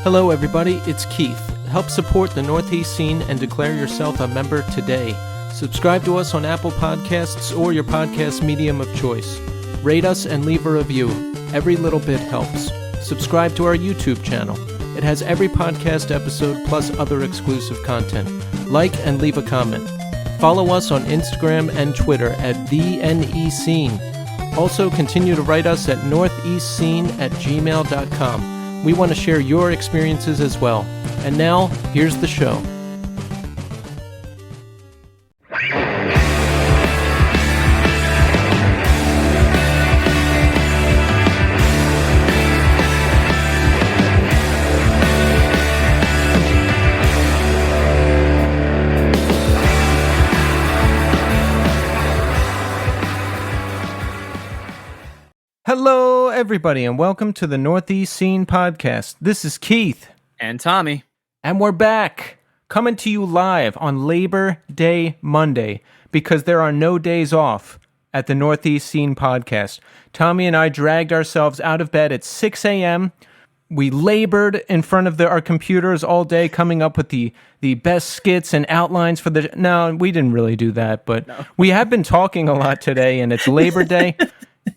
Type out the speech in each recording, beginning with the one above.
Hello everybody, it's Keith. Help support the Northeast scene and declare yourself a member today. Subscribe to us on Apple Podcasts or your podcast medium of choice. Rate us and leave a review. Every little bit helps. Subscribe to our YouTube channel. It has every podcast episode plus other exclusive content. Like and leave a comment. Follow us on Instagram and Twitter at TheNEScene. Also, continue to write us at northeastscene@gmail.com. We want to share your experiences as well. And now, here's the show. Hello, everybody, and welcome to the Northeast Scene Podcast. This is Keith. And Tommy. And we're back, coming to you live on Labor Day Monday, because there are no days off at the Northeast Scene Podcast. Tommy and I dragged ourselves out of bed at 6 a.m. We labored in front of our computers all day, coming up with the best skits and outlines for the... No, we didn't really do that, but we have been talking a lot today, and it's Labor Day.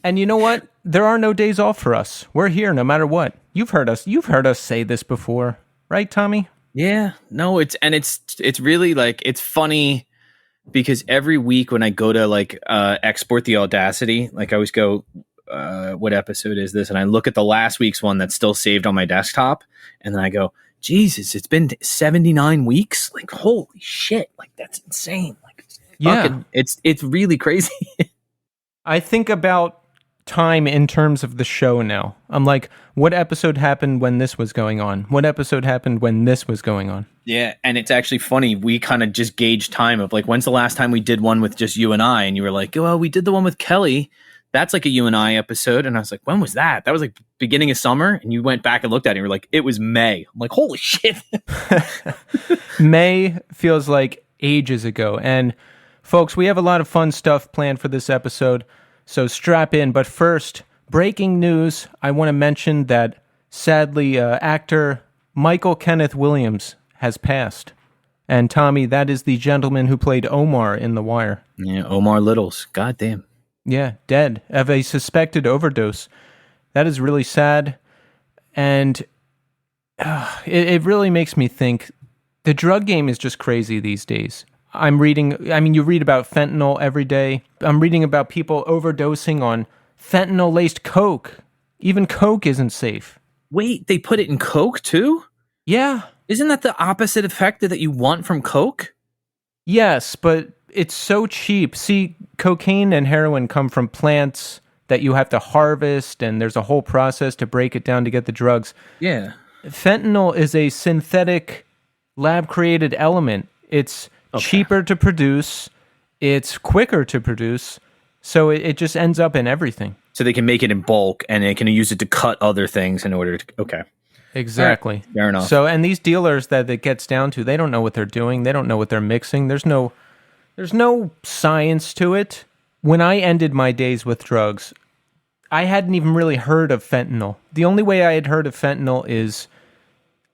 And you know what? There are no days off for us. We're here no matter what. You've heard us say this before, right, Tommy? Yeah. No, it's really like, it's funny because every week when I go to export the Audacity, like I always go, what episode is this? And I look at the last week's one that's still saved on my desktop. And then I go, Jesus, it's been 79 weeks. Like, holy shit. Like, that's insane. Like, it's really crazy. I think about time in terms of the show now. I'm like, what episode happened when this was going on? What episode happened when this was going on? Yeah, and it's actually funny. We kind of just gauge time of like, when's the last time we did one with just you and I? And you were like, well, we did the one with Kelly. That's like a you and I episode. And I was like, when was that? That was like beginning of summer. And you went back and looked at it and you were like, it was May. I'm like, holy shit. May feels like ages ago. And folks, we have a lot of fun stuff planned for this episode, so strap in. But first, breaking news, I want to mention that sadly, actor Michael Kenneth Williams has passed. And Tommy, that is the gentleman who played Omar in The Wire. Yeah, Omar Littles. Goddamn. Yeah, dead of a suspected overdose. That is really sad. And it really makes me think the drug game is just crazy these days. You read about fentanyl every day. I'm reading about people overdosing on fentanyl-laced Coke. Even Coke isn't safe. Wait, they put it in Coke too? Yeah. Isn't that the opposite effect that you want from Coke? Yes, but it's so cheap. See, cocaine and heroin come from plants that you have to harvest, and there's a whole process to break it down to get the drugs. Yeah. Fentanyl is a synthetic, lab-created element. It's cheaper to produce, it's quicker to produce, so it just ends up in everything. So they can make it in bulk, and they can use it to cut other things in order to... Okay. Exactly. Right. Fair enough. So, and these dealers that it gets down to, they don't know what they're doing, they don't know what they're mixing, there's no science to it. When I ended my days with drugs, I hadn't even really heard of fentanyl. The only way I had heard of fentanyl is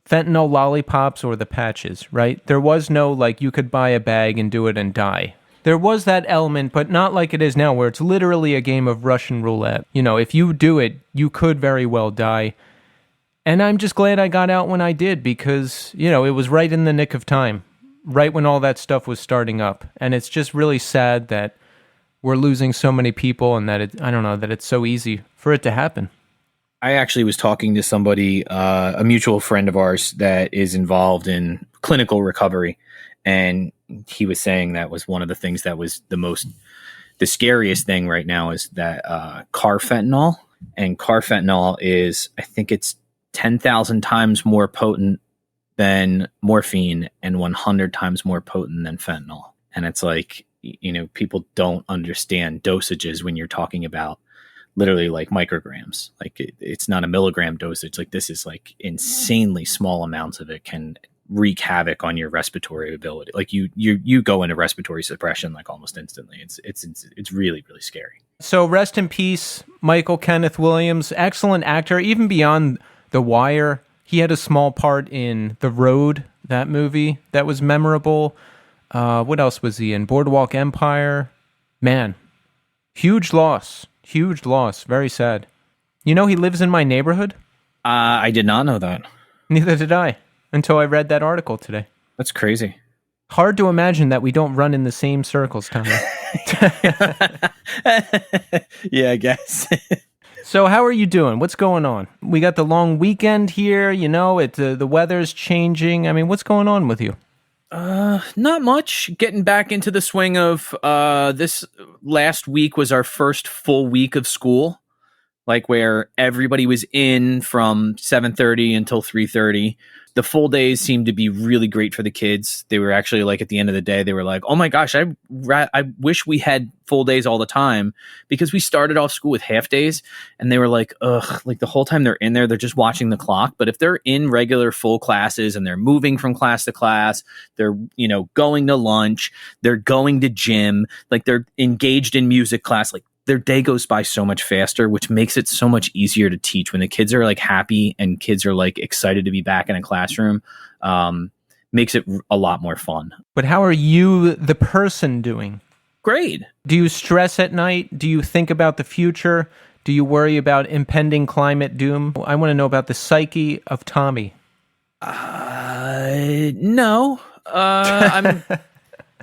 fentanyl lollipops or the patches, right? There was no, like, you could buy a bag and do it and die. There was that element, but not like it is now, where it's literally a game of Russian roulette. You know, if you do it, you could very well die. And I'm just glad I got out when I did, because, you know, it was right in the nick of time, right when all that stuff was starting up. And it's just really sad that we're losing so many people, and that it's so easy for it to happen. I actually was talking to somebody, a mutual friend of ours that is involved in clinical recovery. And he was saying that was one of the things that was the scariest thing right now is that carfentanil. And carfentanil is, I think it's 10,000 times more potent than morphine and 100 times more potent than fentanyl. And it's like, you know, people don't understand dosages when you're talking about literally like micrograms. Like it's not a milligram dosage. Like this is like insanely small amounts of it can wreak havoc on your respiratory ability. Like you go into respiratory suppression like almost instantly. It's really, really scary. So rest in peace, Michael Kenneth Williams, excellent actor, even beyond The Wire. He had a small part in The Road, that movie that was memorable. What else was he in? Boardwalk Empire. Man, huge loss. Huge loss. Very sad. You know he lives in my neighborhood? I did not know that. Neither did I, until I read that article today. That's crazy. Hard to imagine that we don't run in the same circles, Tommy. Yeah, I guess. So how are you doing? What's going on? We got the long weekend here, the weather's changing. I mean, what's going on with you? Not much. Getting back into the swing of this last week was our first full week of school, like where everybody was in from 7:30 until 3:30. The full days seemed to be really great for the kids. They were actually like at the end of the day, they were like, "Oh my gosh, I wish we had full days all the time," because we started off school with half days, and they were like, "Ugh!" Like the whole time they're in there, they're just watching the clock. But if they're in regular full classes and they're moving from class to class, they're going to lunch, they're going to gym, like they're engaged in music class, like their day goes by so much faster, which makes it so much easier to teach when the kids are like happy and kids are like excited to be back in a classroom. Makes it a lot more fun. But how are you, the person, doing? Great. Do you stress at night? Do you think about the future? Do you worry about impending climate doom? I want to know about the psyche of Tommy. No.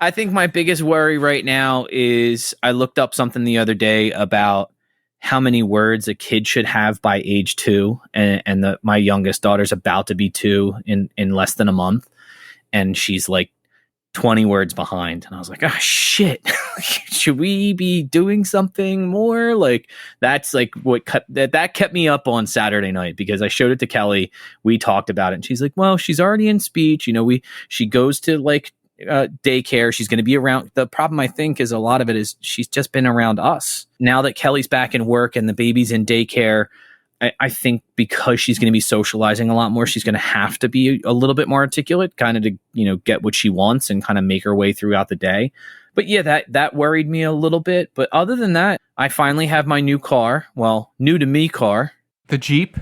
I think my biggest worry right now is I looked up something the other day about how many words a kid should have by age 2. And my youngest daughter's about to be 2 in less than a month. And she's like 20 words behind. And I was like, oh, shit. Should we be doing something more? Like, that's like what that kept me up on Saturday night, because I showed it to Kelly. We talked about it. And she's like, well, she's already in speech. She goes to like daycare. She's going to be around. The problem, I think, is a lot of it is she's just been around us. Now that Kelly's back in work and the baby's in daycare, I think because she's going to be socializing a lot more, she's going to have to be a little bit more articulate, kind of to get what she wants and kind of make her way throughout the day. But yeah, that worried me a little bit. But other than that, I finally have my new car. Well, new to me car. The Jeep?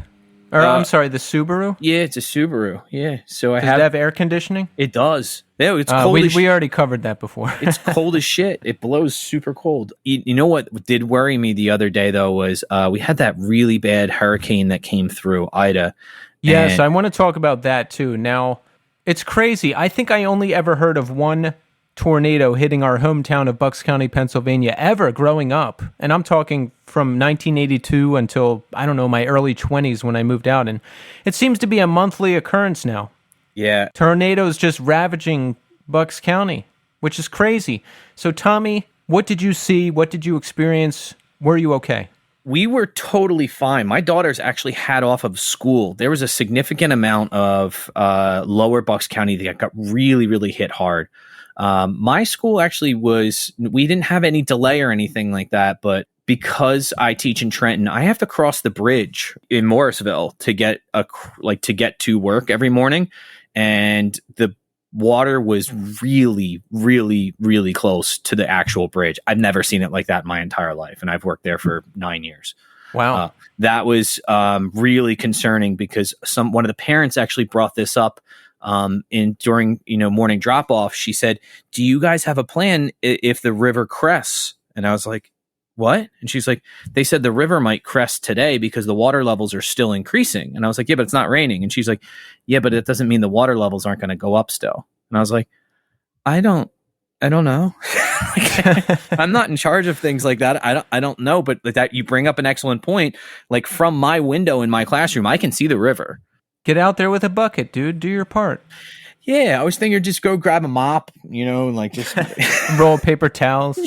Or I'm sorry, the Subaru? Yeah, it's a Subaru. Yeah. So Does it have air conditioning? It does. Yeah, it's cold. We already covered that before. It's cold as shit. It blows super cold. You know what did worry me the other day, though, was we had that really bad hurricane that came through, Ida. Yes, I want to talk about that, too. Now, it's crazy. I think I only ever heard of one tornado hitting our hometown of Bucks County, Pennsylvania, ever growing up. And I'm talking from 1982 until, I don't know, my early 20s when I moved out. And it seems to be a monthly occurrence now. Yeah. Tornadoes just ravaging Bucks County, which is crazy. So, Tommy, what did you see? What did you experience? Were you okay? We were totally fine. My daughters actually had off of school. There was a significant amount of lower Bucks County that got really, really hit hard. My school actually we didn't have any delay or anything like that, but because I teach in Trenton, I have to cross the bridge in Morrisville to get to work every morning. And the water was really, really, really close to the actual bridge. I've never seen it like that in my entire life. And I've worked there for 9 years. Wow. That was really concerning, because one of the parents actually brought this up during morning drop off. She said, do you guys have a plan if the river crests? And I was like, what? And she's like, they said the river might crest today because the water levels are still increasing. And I was like, yeah, but it's not raining. And she's like, yeah, but it doesn't mean the water levels aren't going to go up still. And I was like, I don't know. I'm not in charge of things like that. I don't know. But that, you bring up an excellent point. Like, from my window in my classroom, I can see the river. Get out there with a bucket, dude. Do your part. Yeah, I was thinking just go grab a mop, like just roll paper towels.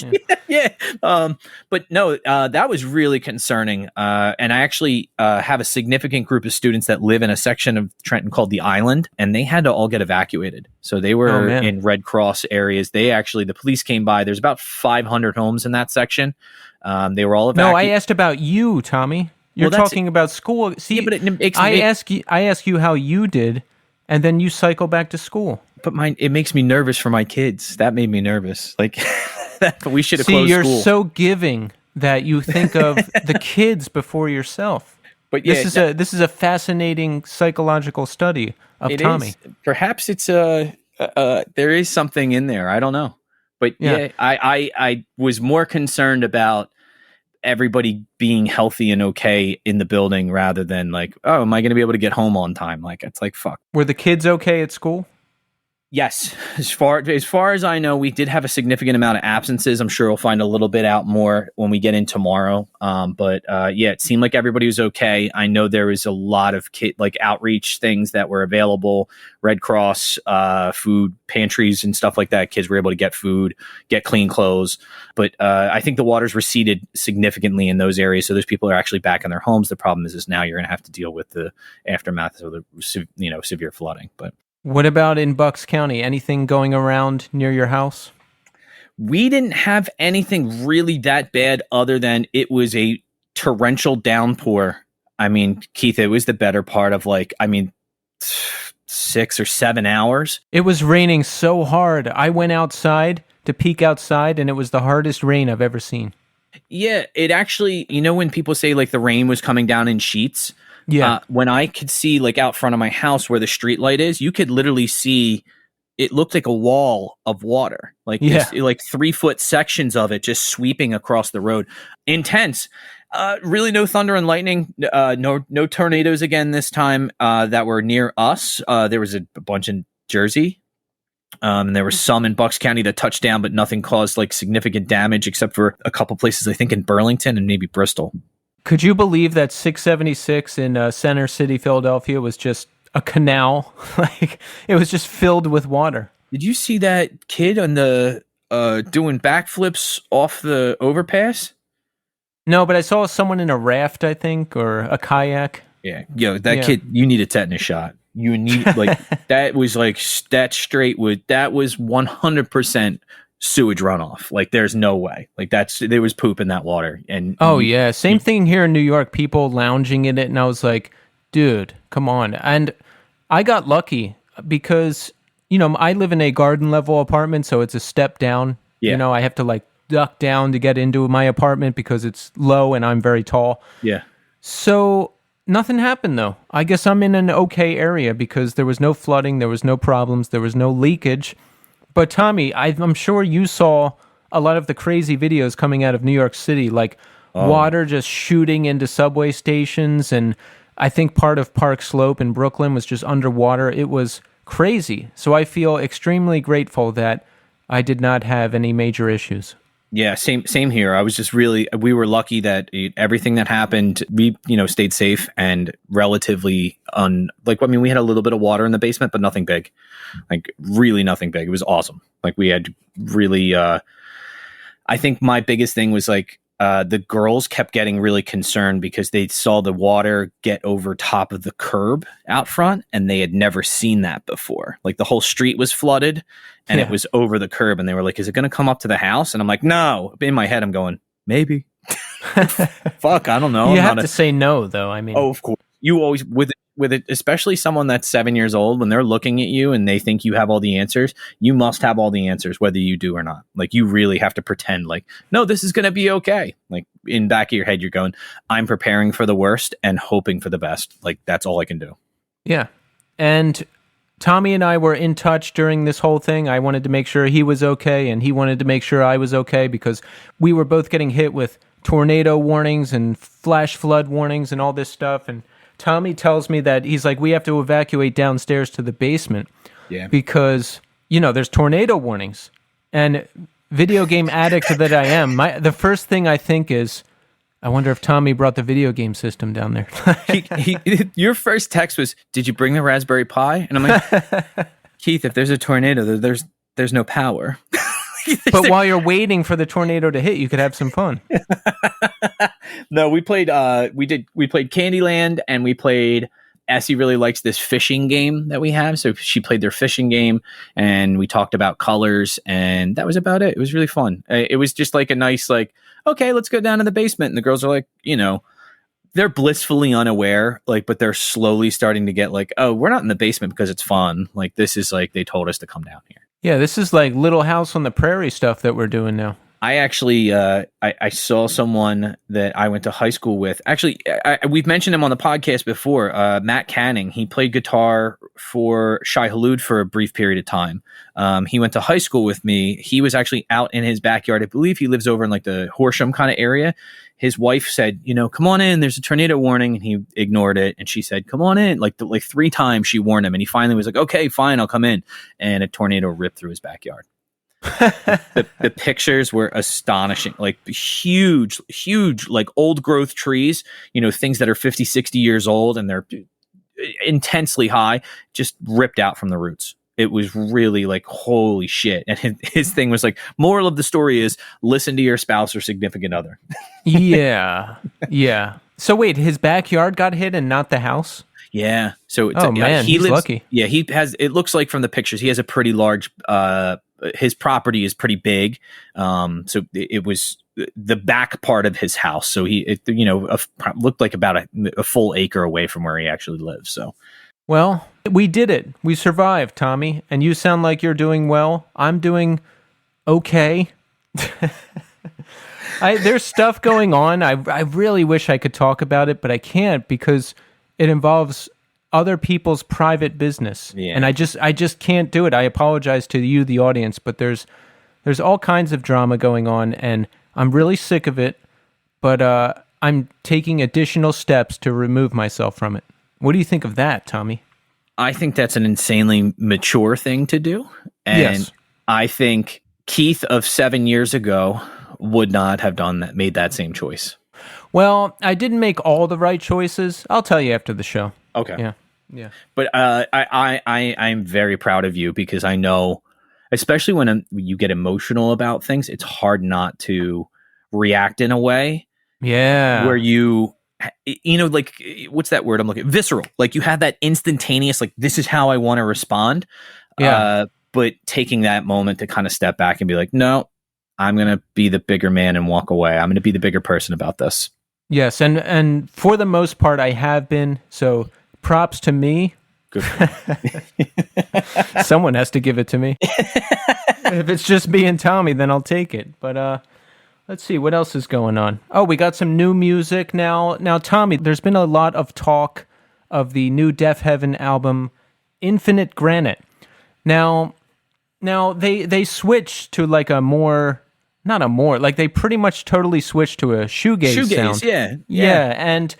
Yeah. But no, that was really concerning. And I actually have a significant group of students that live in a section of Trenton called the Island, and they had to all get evacuated. So they were in Red Cross areas. The police came by. There's about 500 homes in that section. They were all evacuated. No, I asked about you, Tommy. You're talking about school. See, yeah, but I ask you how you did, and then you cycle back to school. But it makes me nervous for my kids. That made me nervous. Like, we should have closed school. See, you're so giving that you think of the kids before yourself. But This yeah, is a fascinating psychological study of it Tommy. is. Perhaps it's there is something in there. I don't know. But Yeah. yeah, I was more concerned about everybody being healthy and okay in the building rather than like, oh, am I going to be able to get home on time? Like, it's like, fuck. Were the kids okay at school? Yes, as far as I know, we did have a significant amount of absences. I'm sure we'll find a little bit out more when we get in tomorrow. But yeah, it seemed like everybody was okay. I know there was a lot of outreach things that were available, Red Cross, food pantries and stuff like that. Kids were able to get food, get clean clothes. But I think the waters receded significantly in those areas, so those people are actually back in their homes. The problem is now you're going to have to deal with the aftermath of the severe flooding. But What about in Bucks County? Anything going around near your house? we didn't have anything really that bad other than it was a torrential downpour. I mean, Keith, it was the better part of 6 or 7 hours. It was raining so hard. I went outside to peek outside, and it was the hardest rain I've ever seen. Yeah, it actually, when people say like the rain was coming down in sheets, Yeah. when I could see like out front of my house where the street light is, you could literally see it looked like a wall of water, like like 3-foot sections of it just sweeping across the road. Intense. Really no thunder and lightning, no tornadoes again this time that were near us. There was a bunch in Jersey. And there were some in Bucks County that touched down, but nothing caused like significant damage except for a couple places, I think in Burlington and maybe Bristol. Could you believe that 676 in Center City, Philadelphia was just a canal? Like, it was just filled with water. Did you see that kid on the doing backflips off the overpass? No, but I saw someone in a raft, I think, or a kayak. Yeah, that kid, you need a tetanus shot. You need that was that was 100% sewage runoff. Like, there's no way. Like, there was poop in that water. And yeah, same thing here in New York. People lounging in it, and I was like, dude, come on. And I got lucky because I live in a garden level apartment, so it's a step down. Yeah. I have to like duck down to get into my apartment because it's low and I'm very tall. Yeah. So nothing happened though. I guess I'm in an okay area because there was no flooding, there was no problems, there was no leakage. But Tommy, I'm sure you saw a lot of the crazy videos coming out of New York City, like water just shooting into subway stations, and I think part of Park Slope in Brooklyn was just underwater. It was crazy. So I feel extremely grateful that I did not have any major issues. Yeah, same here. I was just we were lucky that everything that happened, we, stayed safe and relatively we had a little bit of water in the basement, but nothing big, like really nothing big. It was awesome. Like, we had really, I think my biggest thing was the girls kept getting really concerned because they saw the water get over top of the curb out front, and they had never seen that before. Like, the whole street was flooded, and it was over the curb, and they were like, is it going to come up to the house? And I'm like, no. In my head, I'm going, maybe. Fuck, I don't know. You have to say no, though. I mean, oh, of course. You always, with it, especially someone that's 7 years old, when they're looking at you and they think you have all the answers, you must have all the answers, whether you do or not. Like, you really have to pretend like, no, this is going to be okay. Like, in back of your head, you're going, I'm preparing for the worst and hoping for the best. Like, that's all I can do. Yeah. And Tommy and I were in touch during this whole thing. I wanted to make sure he was okay, and he wanted to make sure I was okay because we were both getting hit with tornado warnings and flash flood warnings and all this stuff. And Tommy tells me that he's like, we have to evacuate downstairs to the basement because, there's tornado warnings. And video game addict that I am, the first thing I think is, I wonder if Tommy brought the video game system down there. Your first text was, did you bring the Raspberry Pi? And I'm like, Keith, if there's a tornado, there's no power. But while you're waiting for the tornado to hit, you could have some fun. No, we played Candyland, and we played, Essie really likes this fishing game that we have. So she played their fishing game, and we talked about colors, and that was about it. It was really fun. It was just like a nice, okay, let's go down to the basement. And the girls are like, they're blissfully unaware, but they're slowly starting to get like, oh, we're not in the basement because it's fun. Like, this is they told us to come down here. Yeah, this is like Little House on the Prairie stuff that we're doing now. I actually I saw someone that I went to high school with. Actually, we've mentioned him on the podcast before. Matt Canning. He played guitar for Shai Hulud for a brief period of time. He went to high school with me. He was actually out in his backyard. I believe he lives over in like the Horsham kind of area. His wife said, come on in. There's a tornado warning, and he ignored it. And she said, come on in. Like 3 times she warned him, and he finally was like, okay, fine, I'll come in. And a tornado ripped through his backyard. The pictures were astonishing, like huge, like old growth trees, things that are 50, 60 years old and they're intensely high, just ripped out from the roots. It was really like, holy shit. And his thing was like, moral of the story is listen to your spouse or significant other. Yeah. So wait, his backyard got hit and not the house? Yeah. So man, he's lucky. Yeah, he has. It looks like from the pictures, he has a pretty large. His property is pretty big. So it was the back part of his house. So looked like about a full acre away from where he actually lives. So, well, we did it. We survived, Tommy. And you sound like you're doing well. I'm doing okay. There's stuff going on. I really wish I could talk about it, but I can't because it involves other people's private business. Yeah. And I just can't do it. I apologize to you, the audience, but there's all kinds of drama going on, and I'm really sick of it, but I'm taking additional steps to remove myself from it. What do you think of that, Tommy? I think that's an insanely mature thing to do. And yes. I think Keith of 7 years ago would not have made that same choice. Well, I didn't make all the right choices. I'll tell you after the show. Okay. Yeah. But I'm very proud of you because I know, especially when you get emotional about things, it's hard not to react in a way. Yeah. Where you like, what's that word I'm looking at? Visceral. Like you have that instantaneous, like, this is how I want to respond. Yeah. But taking that moment to kind of step back and be like, no, I'm going to be the bigger man and walk away. I'm going to be the bigger person about this. Yes. And for the most part, I have been. So props to me. Good. Someone has to give it to me. If it's just me and Tommy, then I'll take it. But let's see, what else is going on? Oh, we got some new music now. Now, Tommy, there's been a lot of talk of the new Deafheaven album, Infinite Granite. Now they switched to like they pretty much totally switched to a shoegaze sound. Yeah. And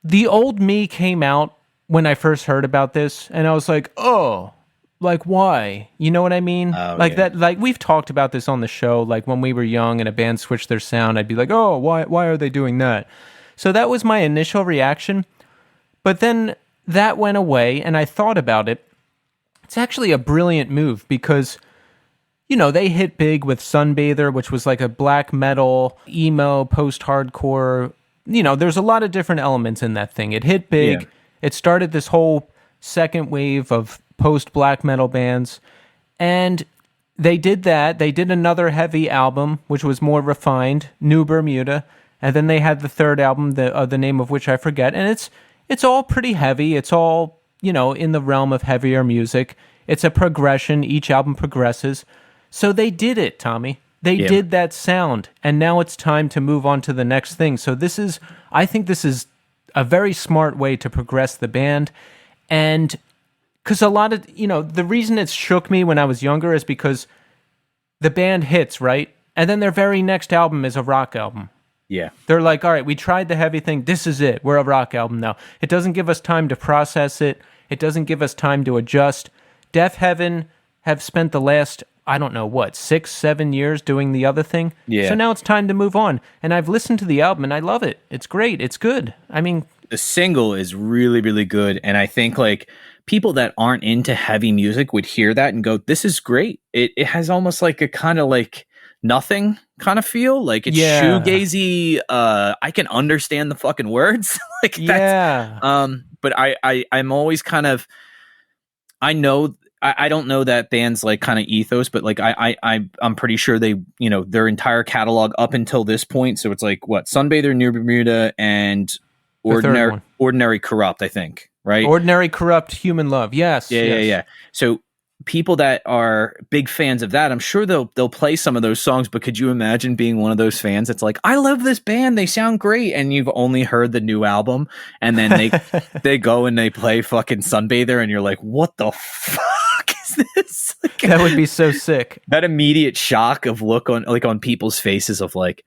the old me came out when I first heard about this, and I was like, oh, like why? You know what I mean? That, like we've talked about this on the show, like when we were young and a band switched their sound, I'd be like, oh, why are they doing that? So that was my initial reaction. But then that went away, and I thought about it. It's actually a brilliant move because, they hit big with Sunbather, which was like a black metal, emo, post-hardcore. There's a lot of different elements in that thing. It hit big. Yeah. It started this whole second wave of post-black metal bands. And they did that. They did another heavy album, which was more refined, New Bermuda. And then they had the third album, the name of which I forget. And it's all pretty heavy. It's all, in the realm of heavier music. It's a progression. Each album progresses. So they did it, Tommy. They did that sound. And now it's time to move on to the next thing. So I think this is a very smart way to progress the band. And because a lot of, the reason it shook me when I was younger is because the band hits, right? And then their very next album is a rock album. Yeah. They're like, all right, we tried the heavy thing. This is it. We're a rock album now. It doesn't give us time to process it. It doesn't give us time to adjust. Deafheaven have spent the last, 6-7 years doing the other thing. Yeah. So now it's time to move on. And I've listened to the album and I love it. It's great. It's good. I mean, the single is really, really good. And I think like people that aren't into heavy music would hear that and go, this is great. It has almost like a kind of like nothing kind of feel. Like it's shoegazy. I can understand the fucking words. Like that's, but I'm always kind of, I don't know that band's like kind of ethos, but like I'm pretty sure they, their entire catalog up until this point. So it's like what Sunbather, New Bermuda, and Ordinary Corrupt, I think, right? Ordinary Corrupt, Human Love. Yes. Yeah. So people that are big fans of that, I'm sure they'll play some of those songs, but could you imagine being one of those fans that's like, I love this band, they sound great, and you've only heard the new album, and then they go and they play fucking Sunbather, and you're like, what the fuck is this? Like, That would be so sick. that immediate shock of look on people's faces of like,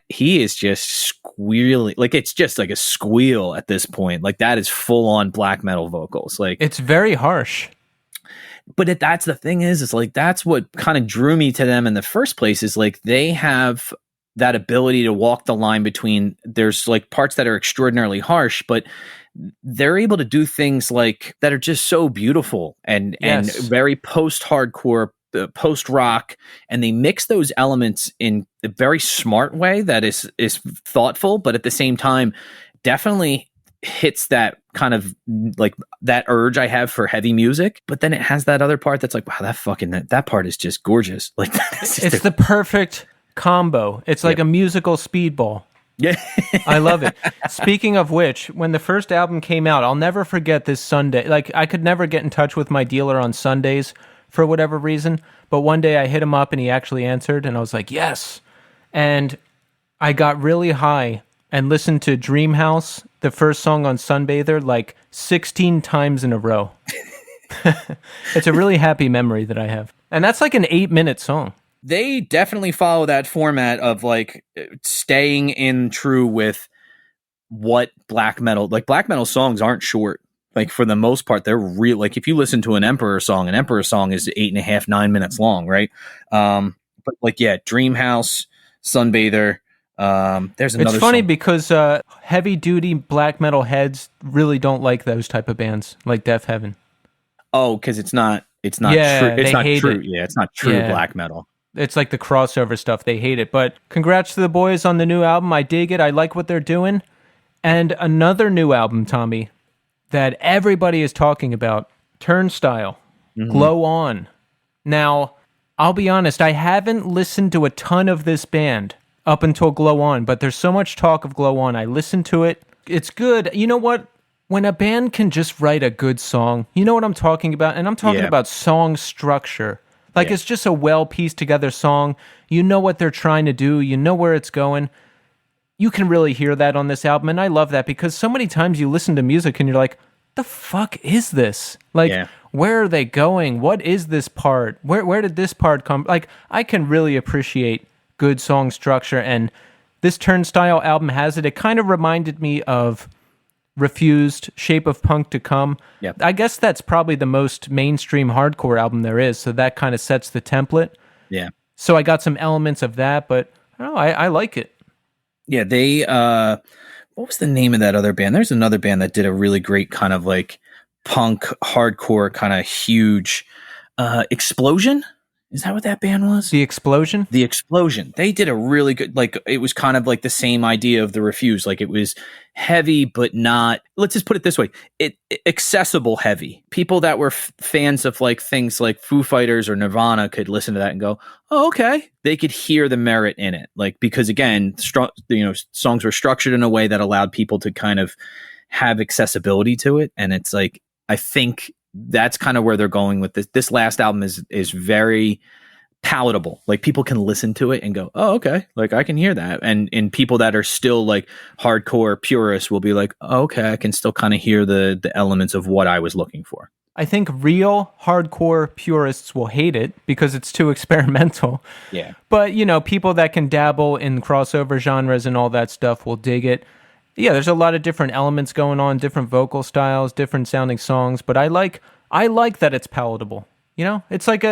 he is just squealing, like it's just like a squeal at this point. Like that is full on black metal vocals. Like It's very harsh. but that's the thing is like that's what kind of drew me to them in the first place, is like they have that ability to walk the line between, there's like parts that are extraordinarily harsh, but they're able to do things like that are just so beautiful and very post-hardcore, post rock, and they mix those elements in a very smart way that is thoughtful, but at the same time definitely hits that kind of like that urge I have for heavy music. But then it has that other part that's like, wow, that part is just gorgeous. Like It's the perfect combo. It's like a musical speedball. Yeah. I love it. Speaking of which, when the first album came out, I'll never forget this Sunday. Like, I could never get in touch with my dealer on Sundays for whatever reason, but one day I hit him up and he actually answered, and I was like, yes. And I got really high and listened to Dream House, the first song on Sunbather, like 16 times in a row. It's a really happy memory that I have. And that's like an 8-minute song. They definitely follow that format of like staying in true with what black metal songs aren't short. Like for the most part, they're real. Like if you listen to an Emperor song is 8.5, 9 minutes long, right? But like, yeah, Dream House, Sunbather. There's another. It's funny song. because heavy duty black metal heads really don't like those type of bands like Deafheaven. Oh, because it's not true. It's not true. Yeah, it's not true black metal. It's like the crossover stuff. They hate it. But congrats to the boys on the new album. I dig it. I like what they're doing. And another new album, Tommy, that everybody is talking about, Turnstile, Glow On. Now, I'll be honest, I haven't listened to a ton of this band up until Glow On, but there's so much talk of Glow On. I listened to it. It's good. You know what? When a band can just write a good song, you know what I'm talking about? And I'm talking about song structure. Like, it's just a well-pieced together song. You know what they're trying to do. You know where it's going. You can really hear that on this album, and I love that because so many times you listen to music and you're like, the fuck is this? Like, where are they going? What is this part? Where did this part come? Like, I can really appreciate good song structure, and this Turnstile album has it. It kind of reminded me of Refused, Shape of Punk to Come. Yep. I guess that's probably the most mainstream hardcore album there is, so that kind of sets the template. Yeah. So I got some elements of that, but I like it. Yeah, they what was the name of that other band? There's another band that did a really great kind of like punk hardcore kind of huge Explosion. Is that what that band was? The Explosion? The Explosion. They did a really good, like, it was kind of like the same idea of the Refuse. Like, it was heavy, but not, let's just put it this way, accessible heavy. People that were fans of like things like Foo Fighters or Nirvana could listen to that and go, oh, okay. They could hear the merit in it. Like, because again, songs were structured in a way that allowed people to kind of have accessibility to it. And it's like, I think that's kind of where they're going with this. This last album is very palatable. Like, people can listen to it and go, oh, okay, like I can hear that. And people that are still like hardcore purists will be like, oh, okay, I can still kind of hear the elements of what I was looking for. I think real hardcore purists will hate it because it's too experimental. Yeah. But, people that can dabble in crossover genres and all that stuff will dig it. Yeah, there's a lot of different elements going on, different vocal styles, different sounding songs, but I like that it's palatable. It's like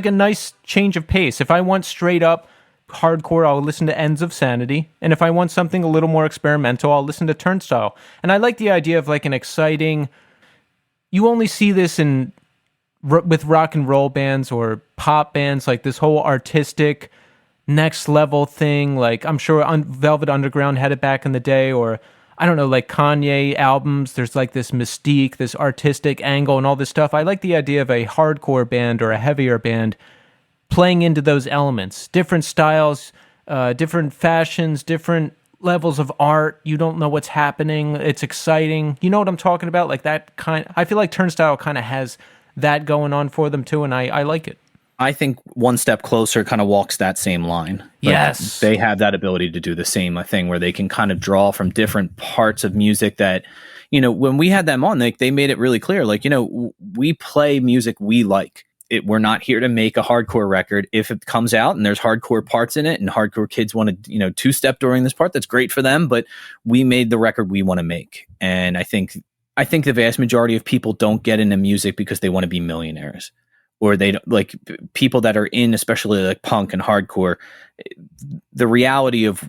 a nice change of pace. If I want straight up hardcore, I'll listen to Ends of Sanity, and if I want something a little more experimental, I'll listen to Turnstile. And I like the idea of like an exciting. You only see this with rock and roll bands or pop bands, like this whole artistic next level thing. Like, I'm sure Velvet Underground had it back in the day, or I don't know, like Kanye albums. There's like this mystique, this artistic angle and all this stuff. I like the idea of a hardcore band or a heavier band playing into those elements, different styles, different fashions, different levels of art. You don't know what's happening. It's exciting. You know what I'm talking about? Like that kind. I feel like Turnstile kind of has that going on for them too, and I like it. I think One Step Closer kind of walks that same line. Yes. They have that ability to do the same thing where they can kind of draw from different parts of music that, when we had them on, they made it really clear. We play music we like. We're not here to make a hardcore record. If it comes out and there's hardcore parts in it and hardcore kids want to, two-step during this part, that's great for them. But we made the record we want to make. And I think the vast majority of people don't get into music because they want to be millionaires. Or they like people that are in, especially like punk and hardcore, the reality of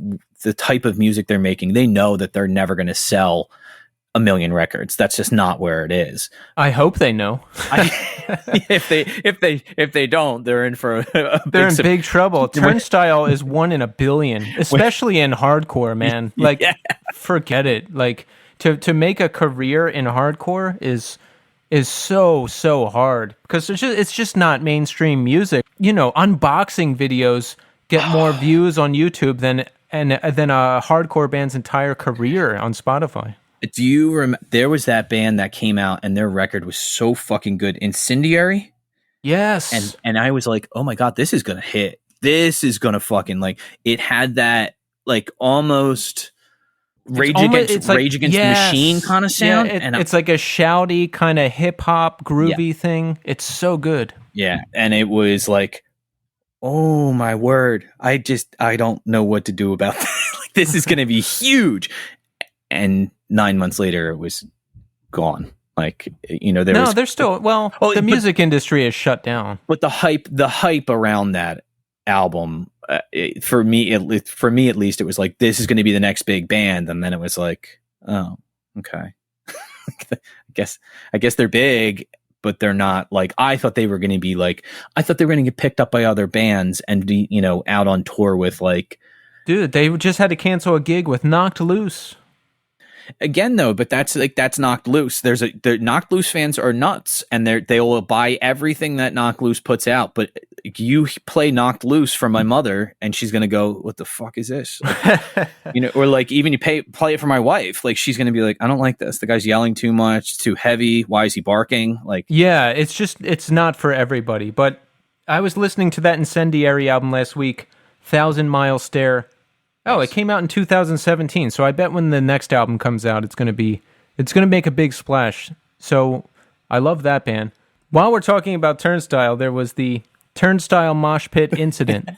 the type of music they're making, they know that they're never going to sell 1 million records. That's just not where it is. I hope they know. If they don't, they're in for they're in big trouble. Turnstile is 1 in a billion, especially in hardcore, man. Like, forget it. Like to make a career in hardcore is so hard because it's just not mainstream music. Unboxing videos get more views on YouTube than a hardcore band's entire career on Spotify. Do you remember there was that band that came out and their record was so fucking good, Incendiary? Yes. And I was like, oh my God, this is gonna hit. This is gonna fucking it had that almost Rage Against Machine kind of sound. Yeah, it's like a shouty kind of hip hop groovy thing. It's so good. Yeah, and it was like, oh my word! I don't know what to do about that. This is going to be huge. And 9 months later, it was gone. They're still the music industry is shut down. But the hype around that album. For me at least, it was like, this is going to be the next big band, and then it was like, oh, okay. I guess they're big, but they're not I thought they were going to be I thought they were going to get picked up by other bands and be out on tour with dude, they just had to cancel a gig with Knocked Loose. Again, though, but that's Knocked Loose. The Knocked Loose fans are nuts, and they will buy everything that Knocked Loose puts out. But you play Knocked Loose for my mother, and she's gonna go, "What the fuck is this?" Or even you play it for my wife, she's gonna be like, "I don't like this. The guy's yelling too much. It's too heavy. Why is he barking?" Yeah, it's not for everybody. But I was listening to that Incendiary album last week, 1,000 Mile Stare. Oh, it came out in 2017, so I bet when the next album comes out, it's going to make a big splash. So I love that band. While we're talking about Turnstile, there was the Turnstile mosh pit incident.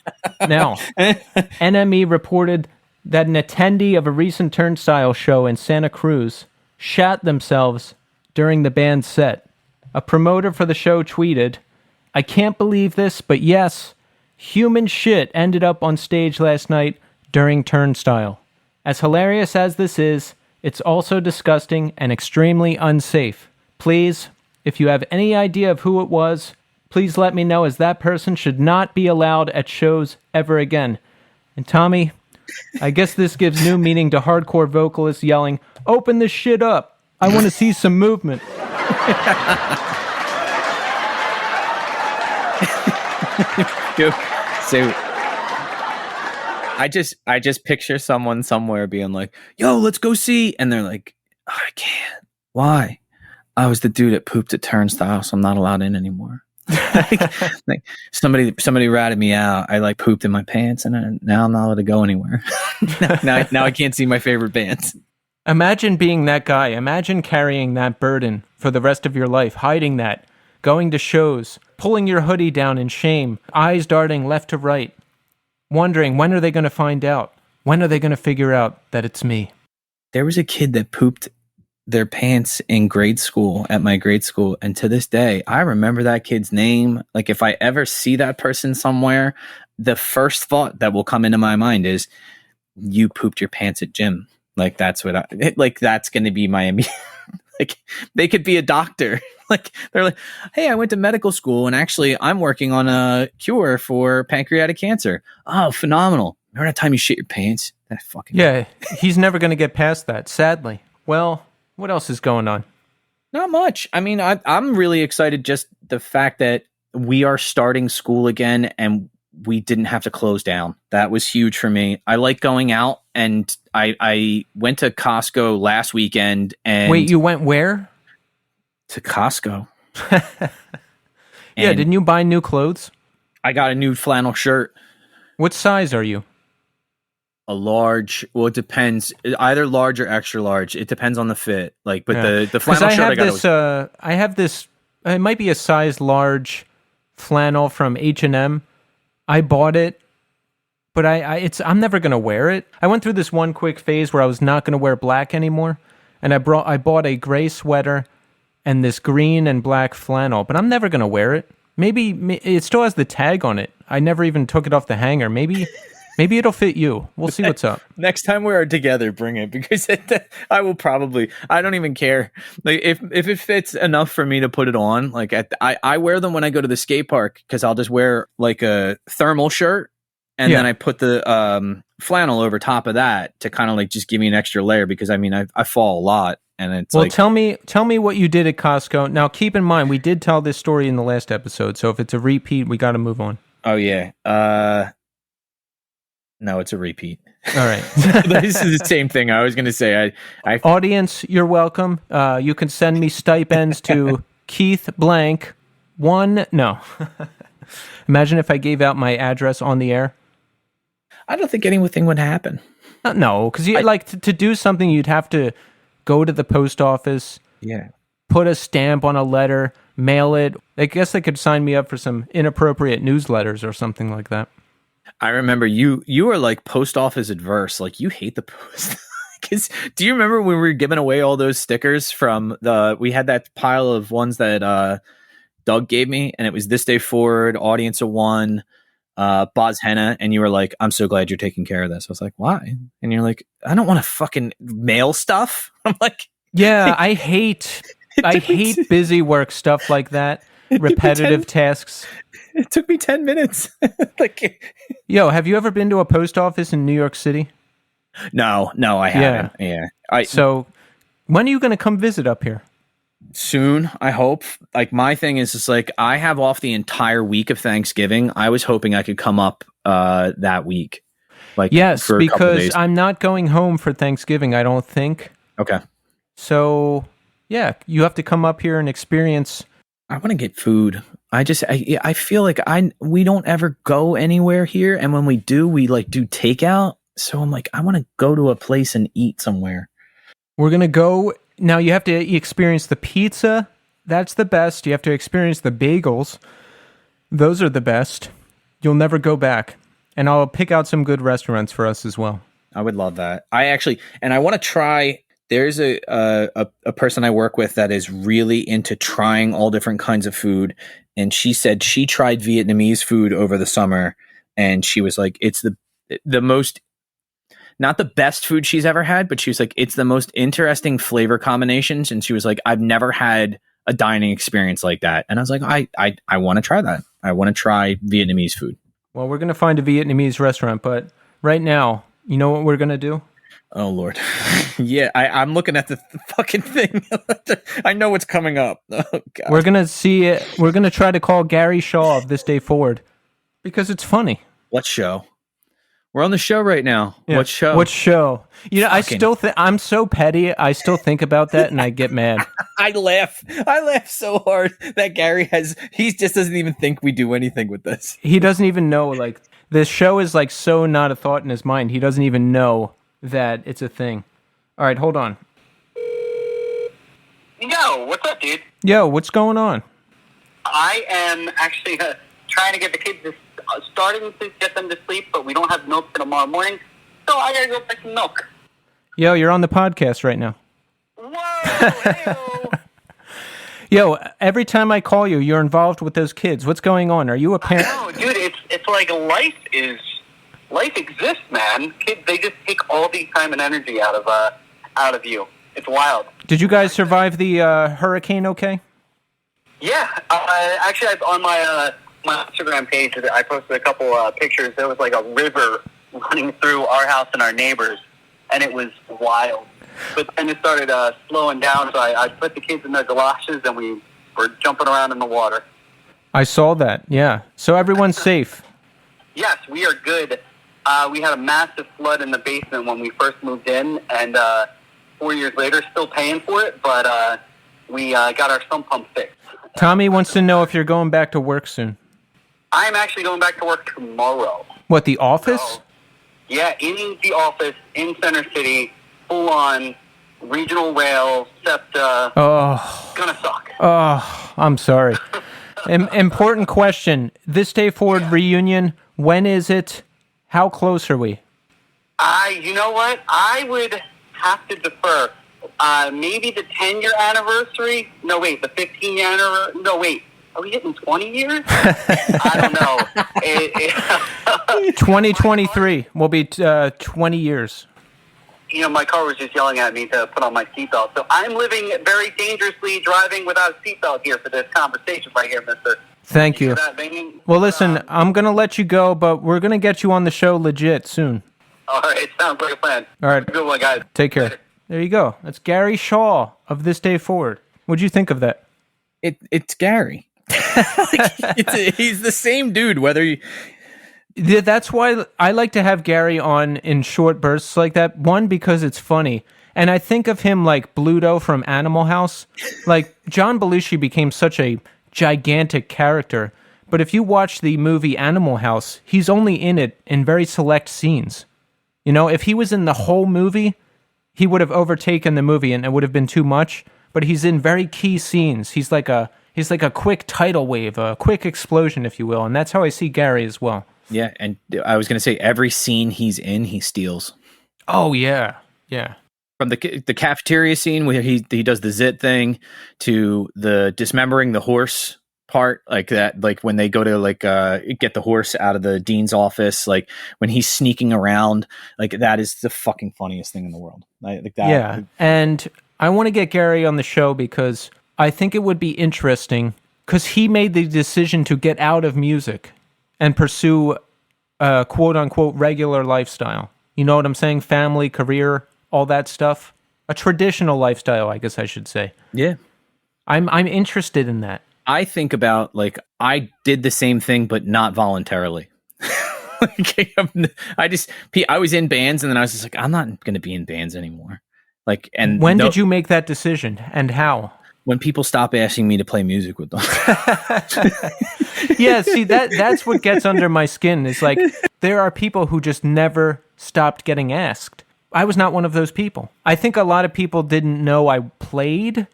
Now, NME reported that an attendee of a recent Turnstile show in Santa Cruz shat themselves during the band's set. A promoter for the show tweeted, "I can't believe this, but yes, human shit ended up on stage last night during Turnstile. As hilarious as this is, it's also disgusting and extremely unsafe. Please, if you have any idea of who it was, please let me know, as that person should not be allowed at shows ever again." And Tommy, I guess this gives new meaning to hardcore vocalists yelling, "Open this shit up. I want to see some movement." So I just picture someone somewhere being like, "Yo, let's go see," and they're like, "Oh, I can't. Why? I was the dude that pooped at Turnstile, so I'm not allowed in anymore." Somebody ratted me out. I pooped in my pants, and now I'm not allowed to go anywhere. now I can't see my favorite bands. Imagine being that guy. Imagine carrying that burden for the rest of your life, hiding that, going to shows, pulling your hoodie down in shame, eyes darting left to right, wondering, when are they going to find out? When are they going to figure out that it's me? There was a kid that pooped their pants in grade school at my grade school, and to this day, I remember that kid's name. If I ever see that person somewhere, the first thought that will come into my mind is, "You pooped your pants at gym." That's what that's going to be my immediate. They could be a doctor. They're like, "Hey, I went to medical school and actually I'm working on a cure for pancreatic cancer." Oh, phenomenal. Remember that time you shit your pants? That fucking... Yeah, he's never going to get past that, sadly. Well, what else is going on? Not much. I mean, I'm really excited just the fact that we are starting school again and we didn't have to close down. That was huge for me. I like going out, and I went to Costco last weekend. And wait, you went where? To Costco. Yeah, And didn't you buy new clothes? I got a new flannel shirt, What size are you? a large. Well, it depends. Either large or extra large. It depends on the fit. Like, but Yeah, the because flannel shirt I got was I have this. It might be a size large flannel from H&M. I bought it, but I'm never gonna wear it. I went through this one quick phase where I was not gonna wear black anymore, and I bought a gray sweater and this green and black flannel, but I'm never gonna wear it. Maybe it still has the tag on it. I never even took it off the hanger. Maybe it'll fit you. We'll see what's up. next time we are together, bring it because I will probably. I don't even care. Like if it fits enough for me to put it on. Like I wear them when I go to the skate park because I'll just wear like a thermal shirt and Yeah. then I put the flannel over top of that to kind of like just give me an extra layer because I mean I fall a lot and it's Well, like tell me what you did at Costco. Now, keep in mind, we did tell this story in the last episode, so if it's a repeat, we got to move on. oh yeah no, it's a repeat. All right. This is the same thing I was going to say. I Audience, you're welcome. You can send me stipends to Keith Blank. No. Imagine if I gave out my address on the air. don't think anything would happen. No, because you like to do something, you'd have to go to the post office, Yeah. put a stamp on a letter, mail it. I guess they could sign me up for some inappropriate newsletters or something like that. I remember you were like post office adverse. Like you hate the post. Because do you remember when we were giving away all those stickers from we had that pile of ones that Doug gave me, and it was This Day Forward, Audience of One, Boz Henna, and you were like, I'm so glad you're taking care of this. I was like, why? And you're like, I don't want to fucking mail stuff. I'm like, Yeah, I hate busy work stuff like that. Repetitive tasks. It took me 10 minutes. Like, Yo, have you ever been to a post office in New York City? no, I haven't. Yeah. So, when are you going to come visit up here? Soon, I hope. Like my thing is just like I have off the entire week of Thanksgiving. I was hoping I could come up that week. Like Yes, for a couple because days. I'm not going home for Thanksgiving, I don't think. Okay. So, yeah, you have to come up here and experience. I want to get food. I feel like we don't ever go anywhere here, and when we do, we like do takeout. So I'm like, I want to go to a place and eat somewhere. We're going to go. Now, you have to experience the pizza. That's the best. You have to experience the bagels. Those are the best. You'll never go back. And I'll pick out some good restaurants for us as well. I would love that. I want to try. There's a person I work with that is really into trying all different kinds of food, and she said she tried Vietnamese food over the summer, and she was like, it's the most, not the best food she's ever had, but she was like, it's the most interesting flavor combinations, and she was like, I've never had a dining experience like that, and I was like, I want to try that. I want to try Vietnamese food. Well, we're going to find a Vietnamese restaurant, but right now, you know what we're going to do? Oh Lord. Yeah, I'm looking at the fucking thing. I know what's coming up. Oh God. We're going to see it. We're going to try to call Gary Shaw of This Day Forward because it's funny. What show? We're on the show right now. Yeah. What show? What show? You know, Fucking- I still think I'm so petty. I still think about that and I get mad. I laugh so hard that Gary he just doesn't even think we do anything with this. He doesn't even know, like, this show is like so not a thought in his mind. He doesn't even know that it's a thing. All right, hold on. Yo, what's up, dude? Yo, what's going on? I am actually trying to get the kids starting to get them to sleep, but we don't have milk for tomorrow morning, so I gotta go get some milk. Yo, you're on the podcast right now. Whoa! Hey-o. Yo, every time I call you, you're involved with those kids. What's going on? Are you a parent? No, dude, it's like life exists, man. Kids, they just take all the time and energy out of you. It's wild. Did you guys survive the hurricane okay? Yeah, actually, on my Instagram page, I posted a couple pictures. There was like a river running through our house and our neighbors, and it was wild. But then it started slowing down, so I put the kids in their galoshes, and we were jumping around in the water. I saw that, yeah. So everyone's safe. Yes, we are good. We had a massive flood in the basement when we first moved in, and 4 years later, still paying for it, but we got our sump pump fixed. Tommy wants to know if you're going back to work soon. I'm actually going back to work tomorrow. What, the office? So, yeah, in the office in Center City, full on regional rail, SEPTA. Oh. Gonna suck. Oh, I'm sorry. Important question. This Day Forward reunion, when is it? How close are we? You know what? I would have to defer. Maybe the 10-year anniversary? No, wait, the 15-year anniversary? No, wait. Are we hitting 20 years? I don't know. 2023 will be 20 years. You know, my car was just yelling at me to put on my seatbelt. So I'm living very dangerously, driving without a seatbelt here for this conversation right here, mister. Thank you. Well, listen, I'm going to let you go, but we're going to get you on the show legit soon. All right, sounds like a plan. All right. Good one, guys. Take care. Later. There you go. That's Gary Shaw of This Day Forward. What'd you think of that? It's Gary. He's the same dude, whether you... That's why I like to have Gary on in short bursts like that. One, because it's funny. And I think of him like Bluto from Animal House. Like, John Belushi became such a gigantic character. But if you watch the movie Animal House, he's only in it in very select scenes. You know, if he was in the whole movie, he would have overtaken the movie and it would have been too much. But he's in very key scenes. He's like a quick tidal wave, a quick explosion, if you will. And that's how I see Gary as well. Yeah, and I was going to say every scene he's in, he steals. Oh, yeah. Yeah. From the cafeteria scene where he does the zit thing to the dismembering the horse part, like that, like when they go to like get the horse out of the dean's office, like when he's sneaking around, like that is the fucking funniest thing in the world. Like that. Yeah, and I want to get Gary on the show because I think it would be interesting because he made the decision to get out of music and pursue a quote-unquote regular lifestyle. You know what I'm saying? Family, career, all that stuff. A traditional lifestyle, I guess I should say. Yeah. I'm interested in that. I think about, like, I did the same thing, but not voluntarily. Like, I was in bands, and then I was just like, I'm not going to be in bands anymore. Like, and when did you make that decision, and how? When people stop asking me to play music with them. Yeah, see, that's what gets under my skin. Is like, there are people who just never stopped getting asked. I was not one of those people. I think a lot of people didn't know I played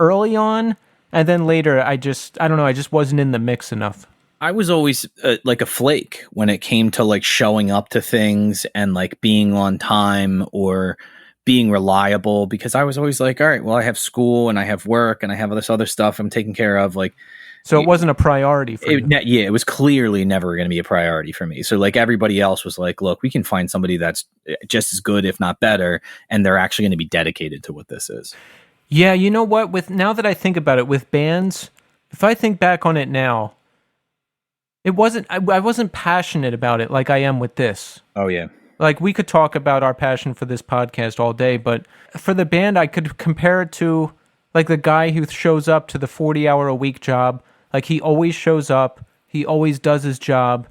early on, and then later I don't know, I just wasn't in the mix enough. I was always like a flake when it came to like showing up to things and like being on time or being reliable, because I was always like, all right, well, I have school and I have work and I have all this other stuff I'm taking care of. Like, so it wasn't a priority for you. Yeah, it was clearly never going to be a priority for me. So like everybody else was like, look, we can find somebody that's just as good, if not better, and they're actually going to be dedicated to what this is. Yeah, you know what? Now that I think about it, with bands, if I think back on it now, I wasn't passionate about it like I am with this. Oh yeah. Like, we could talk about our passion for this podcast all day, but for the band, I could compare it to, like, the guy who shows up to the 40-hour-a-week job. Like, he always shows up. He always does his job.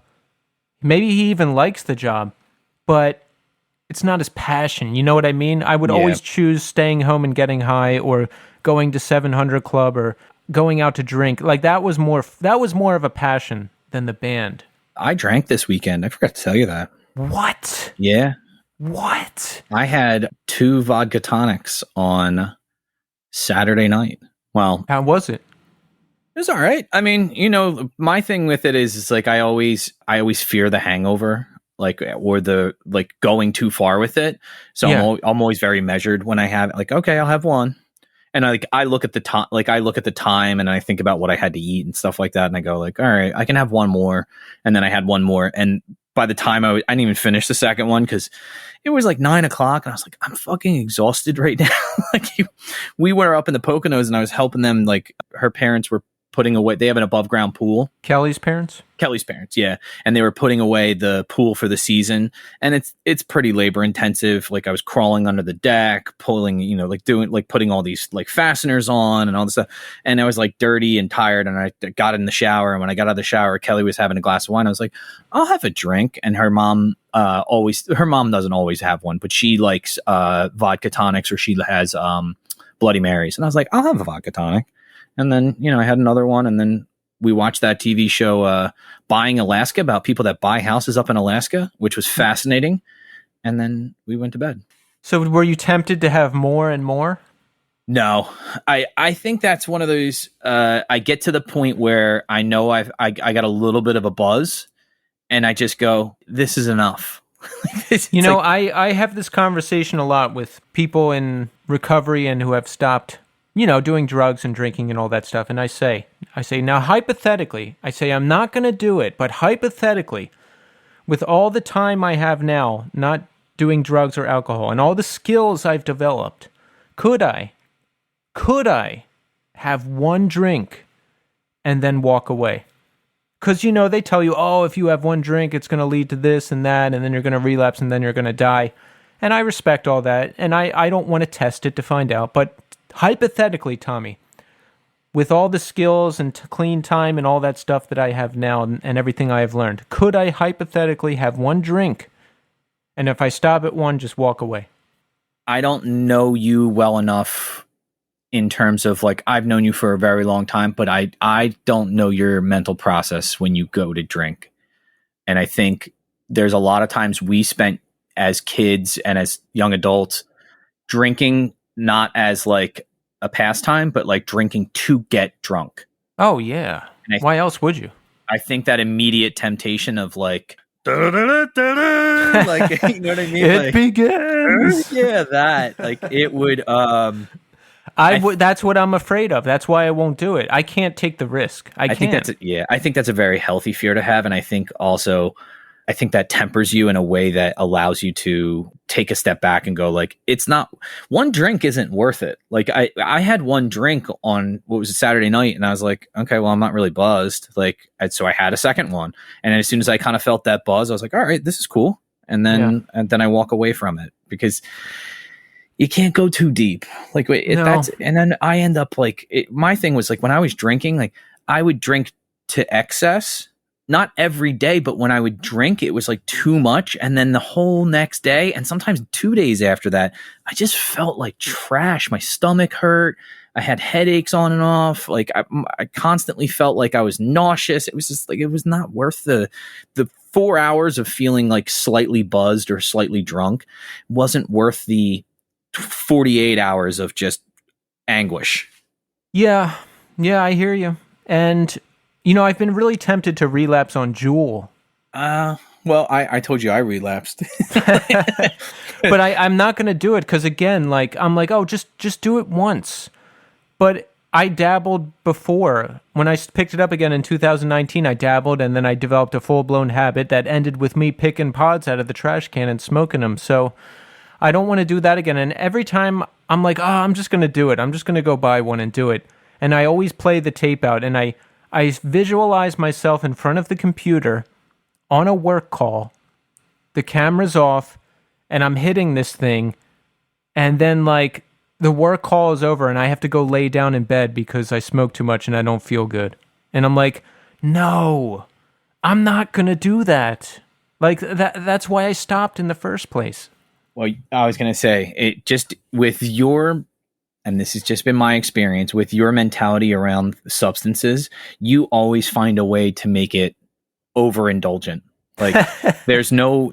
Maybe he even likes the job, but it's not his passion. You know what I mean? I would always choose staying home and getting high, or going to 700 Club, or going out to drink. Like, that was more of a passion than the band. I drank this weekend. I forgot to tell you that. What? Yeah. What? I had 2 vodka tonics on Saturday night. Well, how was it? It was all right. I mean, you know, my thing with it is like I always fear the hangover, like, or the like going too far with it. So yeah. I'm always very measured when I have, like, okay, I'll have one. And I look at the time, and I think about what I had to eat and stuff like that, and I go like, all right, I can have one more. And then I had one more, and by the time I didn't even finish the second one because it was like 9 o'clock, and I was like, I'm fucking exhausted right now. Like, we were up in the Poconos, and I was helping them. Like, her parents were putting away, they have an above ground pool. Kelly's parents, yeah, and they were putting away the pool for the season, and it's pretty labor intensive. Like, I was crawling under the deck, pulling, you know, like doing, like putting all these like fasteners on and all this stuff, and I was like dirty and tired, and I got in the shower, and when I got out of the shower, Kelly was having a glass of wine. I was like, I'll have a drink, and her mom doesn't always have one, but she likes vodka tonics, or she has Bloody Marys, and I was like, I'll have a vodka tonic. And then, I had another one. And then we watched that TV show, Buying Alaska, about people that buy houses up in Alaska, which was fascinating. And then we went to bed. So were you tempted to have more and more? No, I think that's one of those, I get to the point where I know I got a little bit of a buzz and I just go, this is enough. I have this conversation a lot with people in recovery and who have stopped, doing drugs and drinking and all that stuff. And I say, now hypothetically, I'm not going to do it, but hypothetically, with all the time I have now, not doing drugs or alcohol, and all the skills I've developed, could I have one drink and then walk away? Because, they tell you, oh, if you have one drink, it's going to lead to this and that, and then you're going to relapse, and then you're going to die. And I respect all that, and I don't want to test it to find out. But hypothetically, Tommy, with all the skills and clean time and all that stuff that I have now and everything I have learned, could I hypothetically have one drink, and if I stop at one, just walk away? I don't know you well enough in terms of I've known you for a very long time, but I don't know your mental process when you go to drink. And I think there's a lot of times we spent as kids and as young adults drinking, not as a pastime, but drinking to get drunk. Oh yeah. Why else would you? I think that immediate temptation of you know what I mean? It begins. Yeah, that it would that's what I'm afraid of. That's why I won't do it. I can't take the risk. I think that's a very healthy fear to have. And I think that tempers you in a way that allows you to take a step back and go it's not, one drink isn't worth it. I had one drink on what was a Saturday night and I was like, okay, well, I'm not really buzzed. So I had a second one. And as soon as I kind of felt that buzz, I was like, all right, this is cool. And then I walk away from it because you can't go too deep. No. And then I end up my thing was when I was drinking, I would drink to excess, not every day, but when I would drink, it was too much. And then the whole next day, and sometimes 2 days after that, I just felt like trash. My stomach hurt. I had headaches on and off. I constantly felt like I was nauseous. It was just it was not worth the 4 hours of feeling slightly buzzed or slightly drunk. Wasn't worth the 48 hours of just anguish. Yeah, I hear you. And, I've been really tempted to relapse on Juul. Well, I told you I relapsed. But I'm not going to do it because, again, I'm oh, just do it once. But I dabbled before. When I picked it up again in 2019, I dabbled, and then I developed a full-blown habit that ended with me picking pods out of the trash can and smoking them. So I don't want to do that again. And every time I'm oh, I'm just going to do it. I'm just going to go buy one and do it. And I always play the tape out, and I visualize myself in front of the computer on a work call. The camera's off, and I'm hitting this thing. And then, the work call is over, and I have to go lay down in bed because I smoke too much and I don't feel good. And I'm no, I'm not going to do that. That's why I stopped in the first place. Well, I was going to say, it just with your, and this has just been my experience, with your mentality around substances, you always find a way to make it overindulgent. There's no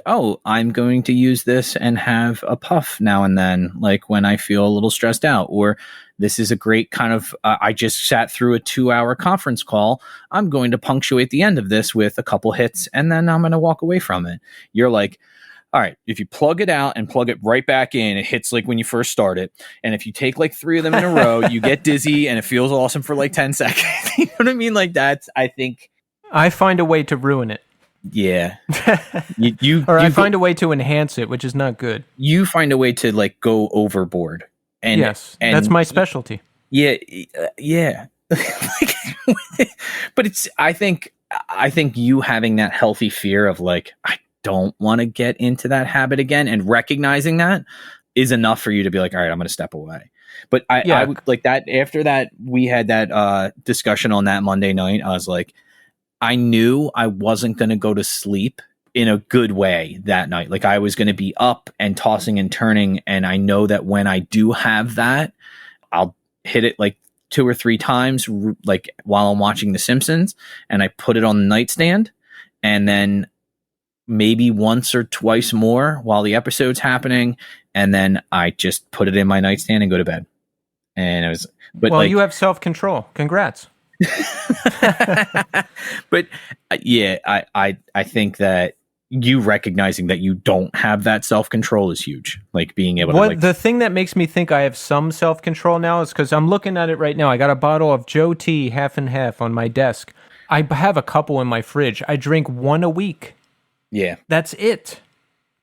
oh, I'm going to use this and have a puff now and then, when I feel a little stressed out, or this is a great kind of, I just sat through a 2-hour conference call. I'm going to punctuate the end of this with a couple hits and then I'm going to walk away from it. You're all right, if you plug it out and plug it right back in, it hits when you first start it. And if you take 3 of them in a row, you get dizzy and it feels awesome for 10 seconds. You know what I mean? That's, I think. I find a way to ruin it. Yeah. I find a way to enhance it, which is not good. You find a way to go overboard. And yes, that's my specialty. Yeah. Yeah. But I think you having that healthy fear of I don't want to get into that habit again, and recognizing that is enough for you to be all right, I'm going to step away. But I would that after that, we had that discussion on that Monday night. I was I knew I wasn't going to go to sleep in a good way that night. I was going to be up and tossing and turning. And I know that when I do have that, I'll hit it 2 or 3 times, like while I'm watching The Simpsons, and I put it on the nightstand, and then maybe once or twice more while the episode's happening, and then I just put it in my nightstand and go to bed. And it was, but well, like, you have self-control. Congrats. but yeah, I think that you recognizing that you don't have that self-control is huge. Like being able to like, the thing that makes me think I have some self-control now is because I'm looking at it right now. I got a bottle of Joe Tea half and half on my desk. I have a couple in my fridge. I drink one a week. yeah. That's it.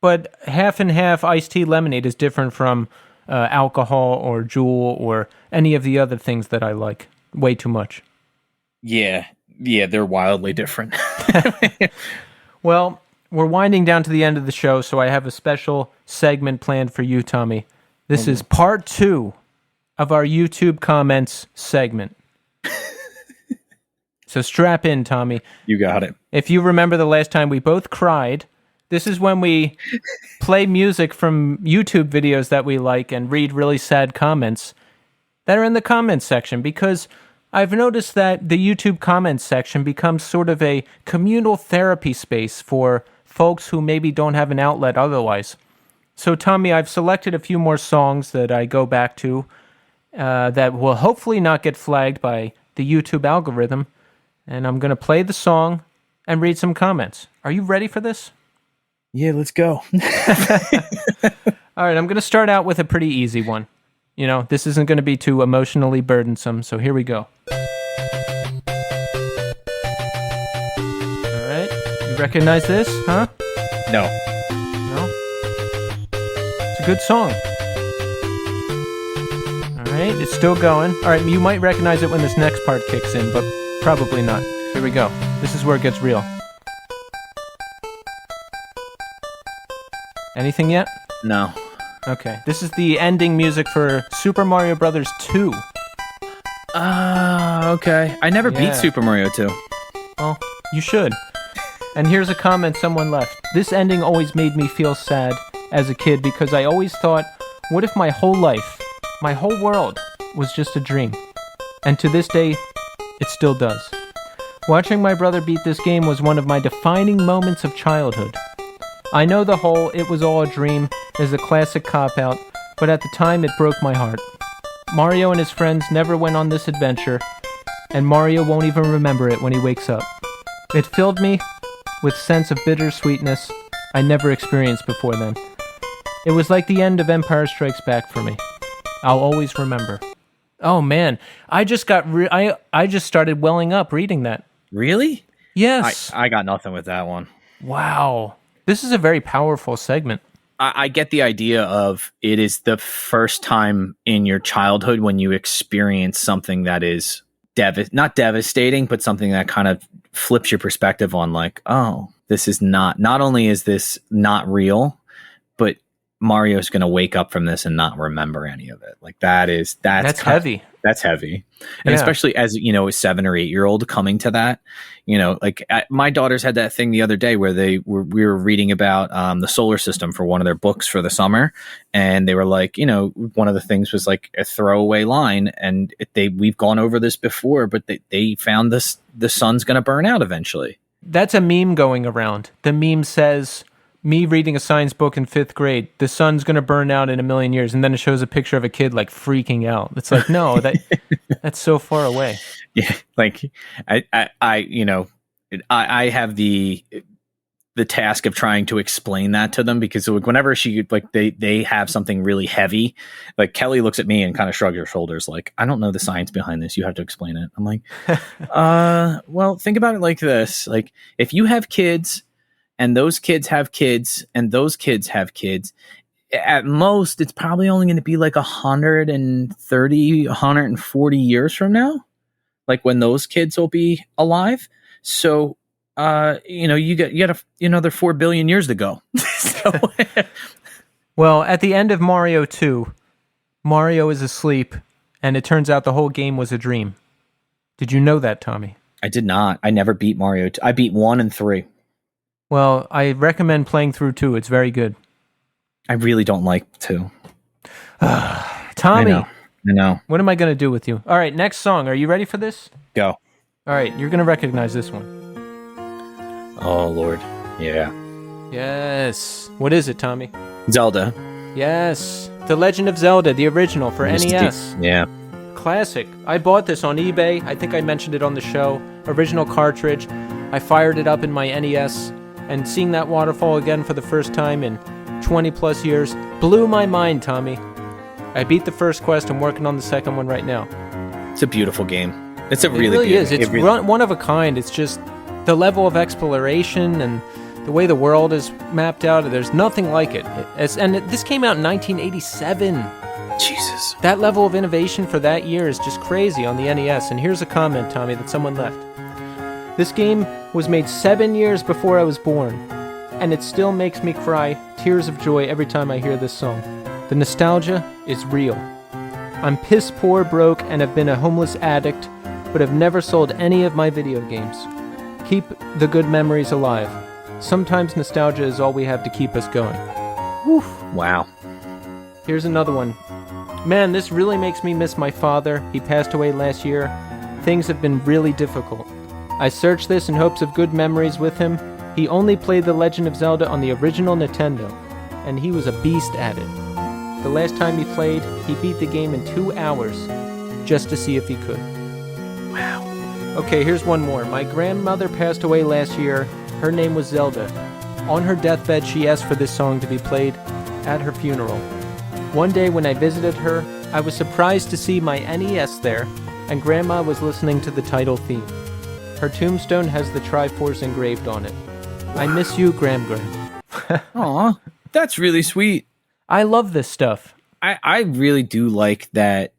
But half and half iced tea lemonade is different from alcohol or Juul or any of the other things that I like way too much. Yeah, they're wildly different. Well, we're winding down to the end of the show, so I have a special segment planned for you, Tommy. This is part 2 of our YouTube comments segment. So strap in, Tommy. You got it. If you remember the last time we both cried, this is when we play music from YouTube videos that we like and read really sad comments that are in the comments section, because I've noticed that the YouTube comments section becomes sort of a communal therapy space for folks who maybe don't have an outlet otherwise. So, Tommy, I've selected a few more songs that I go back to that will hopefully not get flagged by the YouTube algorithm, and I'm going to play the song and read some comments. Are you ready for this? Yeah, let's go. All right, I'm going to start out with a pretty easy one. You know, this isn't going to be too emotionally burdensome, so here we go. All right, you recognize this, huh? No. No? It's a good song. All right, it's still going. All right, you might recognize it when this next part kicks in, but probably not. Here we go. This is where it gets real. Anything yet? No. Okay, this is the ending music for Super Mario Brothers 2. Okay. I never beat Yeah. Super Mario 2. Well, you should. And here's a comment someone left. This ending always made me feel sad as a kid because I always thought, what if my whole life, my whole world, was just a dream? And to this day, it still does. Watching my brother beat this game was one of my defining moments of childhood. I know the whole "it was all a dream" is a classic cop-out, but at the time it broke my heart. Mario and his friends never went on this adventure, and Mario won't even remember it when he wakes up. It filled me with sense of bittersweetness I never experienced before then. It was like the end of Empire Strikes Back for me. I'll always remember. Oh man, I just got I just started welling up reading that. Really? Yes. I got nothing with that one. Wow. This is a very powerful segment. I get the idea of it is the first time in your childhood when you experience something that is not devastating, but something that kind of flips your perspective on like, oh, this is not only is this not real, but Mario's going to wake up from this and not remember any of it. Like that's heavy. That's heavy. And Yeah. especially as, you know, a 7 or 8 year old coming to that, you know, like my daughters had that thing the other day where we were reading about the solar system for one of their books for the summer. And they were like, you know, one of the things was like a throwaway line. And we've gone over this before, but they found the sun's going to burn out eventually. That's a meme going around. The meme says, me reading a science book in 5th grade, the sun's going to burn out in 1,000,000 years. And then it shows a picture of a kid like freaking out. It's like, no, that's so far away. Yeah. Like I have the task of trying to explain that to them because whenever they have something really heavy, like Kelly looks at me and kind of shrugs her shoulders. Like, I don't know the science behind this. You have to explain it. I'm like, well, think about it like this. Like if you have kids, and those kids have kids, and those kids have kids, at most, it's probably only going to be like 130, 140 years from now, like when those kids will be alive. So, you got another 4 billion years to go. So, Well, at the end of Mario 2, Mario is asleep, and it turns out the whole game was a dream. Did you know that, Tommy? I did not. I never beat Mario. I beat 1 and 3. Well, I recommend playing through 2. It's very good. I really don't like 2. Tommy, I know. What am I going to do with you? All right, next song. Are you ready for this? Go. All right, you're going to recognize this one. Oh, Lord. Yeah. Yes. What is it, Tommy? Zelda. Yes. The Legend of Zelda, the original for NES. Yeah. Classic. I bought this on eBay. I think I mentioned it on the show. Original cartridge. I fired it up in my NES, and seeing that waterfall again for the first time in 20 plus years blew my mind, Tommy. I beat the first quest. I'm working on the second one right now. It's a beautiful game. It really is. It's one of a kind. It's just the level of exploration and the way the world is mapped out. There's nothing like it. This came out in 1987. Jesus. That level of innovation for that year is just crazy on the NES. And here's a comment, Tommy, that someone left. This game was made 7 years before I was born, and it still makes me cry tears of joy every time I hear this song. The nostalgia is real. I'm piss poor broke and have been a homeless addict, but have never sold any of my video games. Keep the good memories alive. Sometimes nostalgia is all we have to keep us going. Woof. Wow. Here's another one. Man, this really makes me miss my father. He passed away last year. Things have been really difficult. I searched this in hopes of good memories with him. He only played The Legend of Zelda on the original Nintendo, and he was a beast at it. The last time he played, he beat the game in 2 hours, just to see if he could. Wow. Okay, here's one more. My grandmother passed away last year. Her name was Zelda. On her deathbed, she asked for this song to be played at her funeral. One day when I visited her, I was surprised to see my NES there, and Grandma was listening to the title theme. Her tombstone has the Triforce engraved on it. I miss you, Gram. Aw, that's really sweet. I love this stuff. I really do like that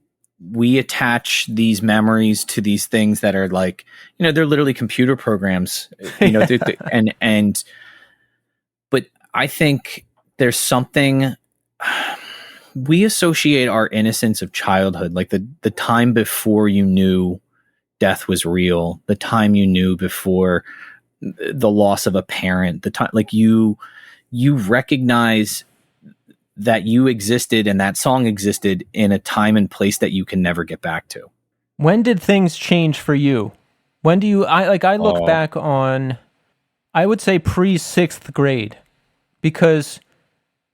we attach these memories to these things that are like, they're literally computer programs, but I think there's something we associate our innocence of childhood, like the time before you knew death was real, the time you knew before the loss of a parent, the time like you recognize that you existed and that song existed in a time and place that you can never get back to. When did things change for you? When do you I look back on, I would say pre-6th grade, because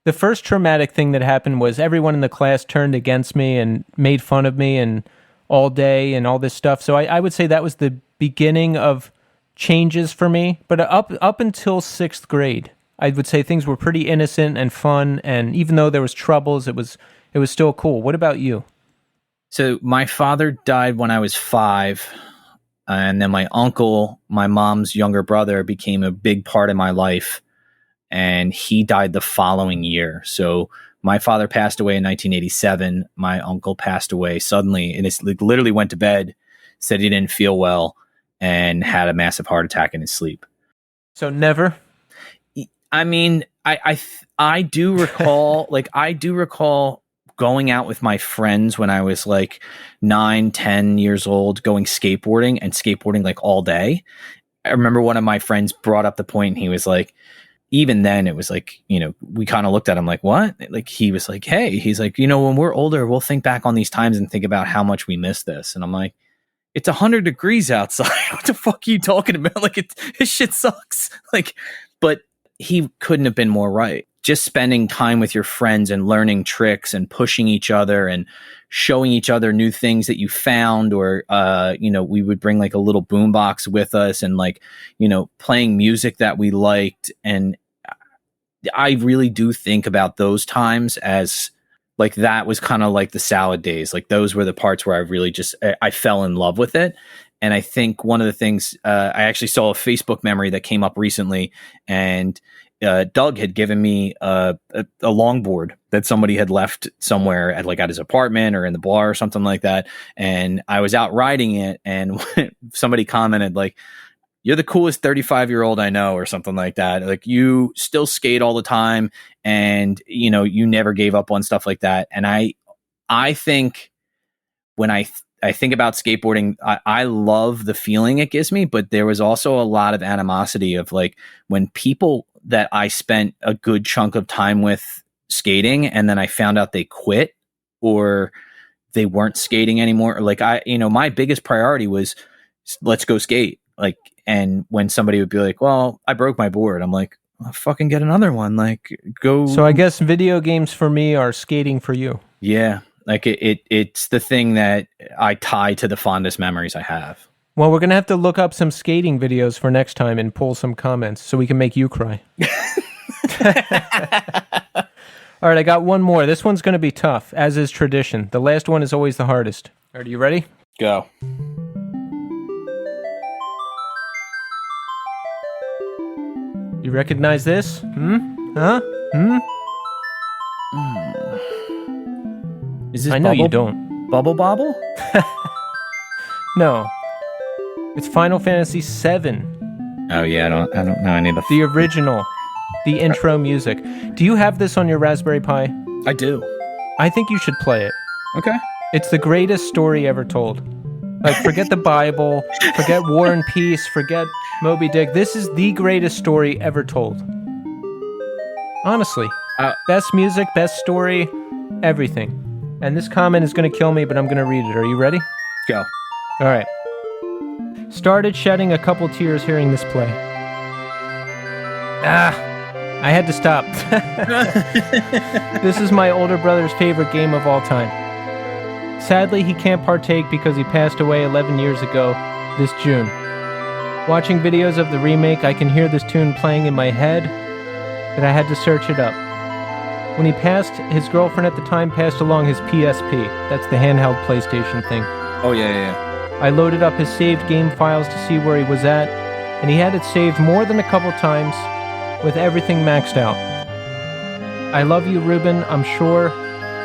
the first traumatic thing that happened was everyone in the class turned against me and made fun of me and all day and all this stuff. So I would say that was the beginning of changes for me. But up until 6th grade, I would say things were pretty innocent and fun. And even though there was troubles, it was still cool. What about you? So my father died when I was 5. And then my uncle, my mom's younger brother, became a big part of my life. And he died the following year. So my father passed away in 1987. My uncle passed away suddenly, and it's literally went to bed, said he didn't feel well, and had a massive heart attack in his sleep. So never? I mean, I do recall, I do recall going out with my friends when I was like 9, 10 years old, going skateboarding and skateboarding like all day. I remember one of my friends brought up the point, and he was like, even then it was like, we kind of looked at him like, what? Like, he was like, hey, he's like, when we're older, we'll think back on these times and think about how much we miss this. And I'm like, it's 100 degrees outside. What the fuck are you talking about? Like, this shit sucks. Like, but he couldn't have been more right. Just spending time with your friends and learning tricks and pushing each other and showing each other new things that you found, or, we would bring like a little boombox with us and playing music that we liked. And I really do think about those times as like, that was kind of like the salad days. Like, those were the parts where I really I fell in love with it. And I think one of the things, I actually saw a Facebook memory that came up recently, and Doug had given me a longboard that somebody had left somewhere at his apartment or in the bar or something like that. And I was out riding it, and somebody commented like, "You're the coolest 35-year-old I know," or something like that. Like, you still skate all the time, and you never gave up on stuff like that. And I think when I think about skateboarding, I love the feeling it gives me, but there was also a lot of animosity of like, when people that I spent a good chunk of time with skating, and then I found out they quit, or they weren't skating anymore. Like my biggest priority was let's go skate. Like, and when somebody would be like, well, I broke my board, I'm like, well, fucking get another one. Like, go. So I guess video games for me are skating for you. Yeah. Like it's the thing that I tie to the fondest memories I have. Well, we're going to have to look up some skating videos for next time and pull some comments so we can make you cry. All right, I got one more. This one's going to be tough, as is tradition. The last one is always the hardest. All right, are you ready? Go. You recognize this? Huh? Is this I know you don't. Bubble Bobble? No. It's Final Fantasy VII. Oh yeah, I don't know any of The original. The intro music. Do you have this on your Raspberry Pi? I do. I think you should play it. Okay. It's the greatest story ever told. Like, forget the Bible, forget War and Peace, forget Moby Dick. This is the greatest story ever told. Honestly. Best music, best story, everything. And this comment is going to kill me, but I'm going to read it. Are you ready? Go. All right. Started shedding a couple tears hearing this play. I had to stop. This is my older brother's favorite game of all time. Sadly, he can't partake because he passed away 11 years ago this June. Watching videos of the remake, I can hear this tune playing in my head, but I had to search it up. When he passed, his girlfriend at the time passed along his PSP. That's the handheld PlayStation thing. Oh, yeah. I loaded up his saved game files to see where he was at, and he had it saved more than a couple times, with everything maxed out. I love you, Ruben. I'm sure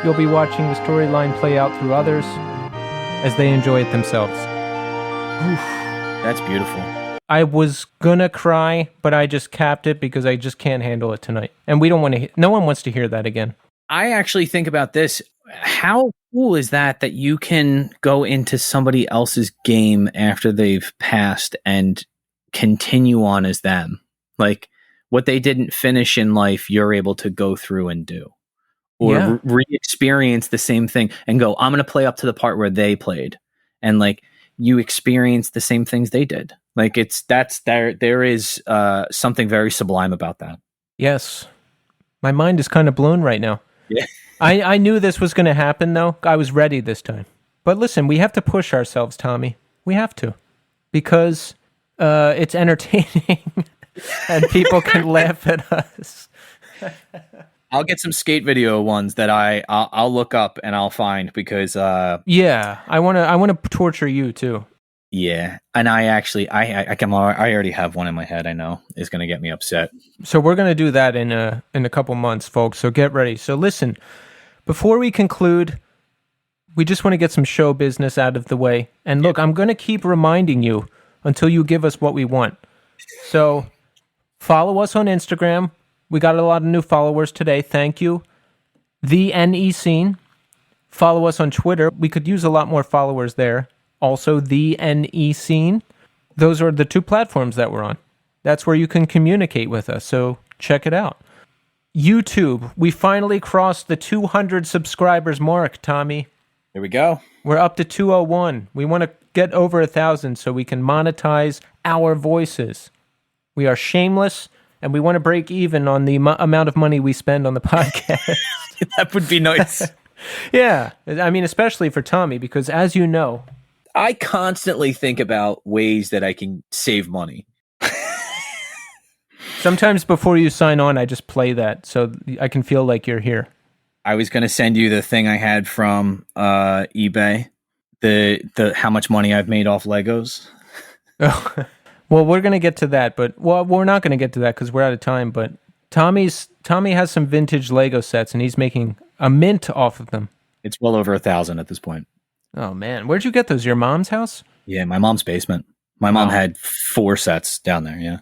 you'll be watching the storyline play out through others as they enjoy it themselves. Oof. That's beautiful. I was gonna cry, but I just capped it because I just can't handle it tonight. And we don't want to, no one wants to hear that again. I actually think about this. How cool is that you can go into somebody else's game after they've passed and continue on as them? Like, what they didn't finish in life, you're able to go through and do. Or re-experience the same thing and go, I'm going to play up to the part where they played. And like, you experience the same things they did. Like, there is something very sublime about that. Yes. My mind is kind of blown right now. Yeah. I knew this was going to happen, though. I was ready this time. But listen, we have to push ourselves, Tommy. We have to. Because it's entertaining and people can laugh at us. I'll get some skate video ones that I'll look up and I'll find because yeah, I want to torture you too. Yeah, and I already have one in my head. I know is going to get me upset. So we're going to do that in a couple months, folks. So get ready. So listen, before we conclude, we just want to get some show business out of the way. And look, I'm going to keep reminding you until you give us what we want. So follow us on Instagram. We got a lot of new followers today. Thank you. The NE Scene. Follow us on Twitter. We could use a lot more followers there. Also, the NE Scene. Those are the two platforms that we're on. That's where you can communicate with us. So check it out. YouTube. We finally crossed the 200 subscribers mark, Tommy. Here we go. We're up to 201. We want to get over 1,000 so we can monetize our voices. We are shameless. And we want to break even on the amount of money we spend on the podcast. That would be nice. Yeah. I mean, especially for Tommy, because as you know, I constantly think about ways that I can save money. Sometimes before you sign on, I just play that so I can feel like you're here. I was going to send you the thing I had from eBay, the how much money I've made off Legos. Oh. Well, we're going to get to that, but we're not going to get to that because we're out of time. But Tommy has some vintage Lego sets, and he's making a mint off of them. It's well over 1,000 at this point. Oh man, where'd you get those? Your mom's house? Yeah, my mom's basement. My mom had 4 sets down there. Yeah.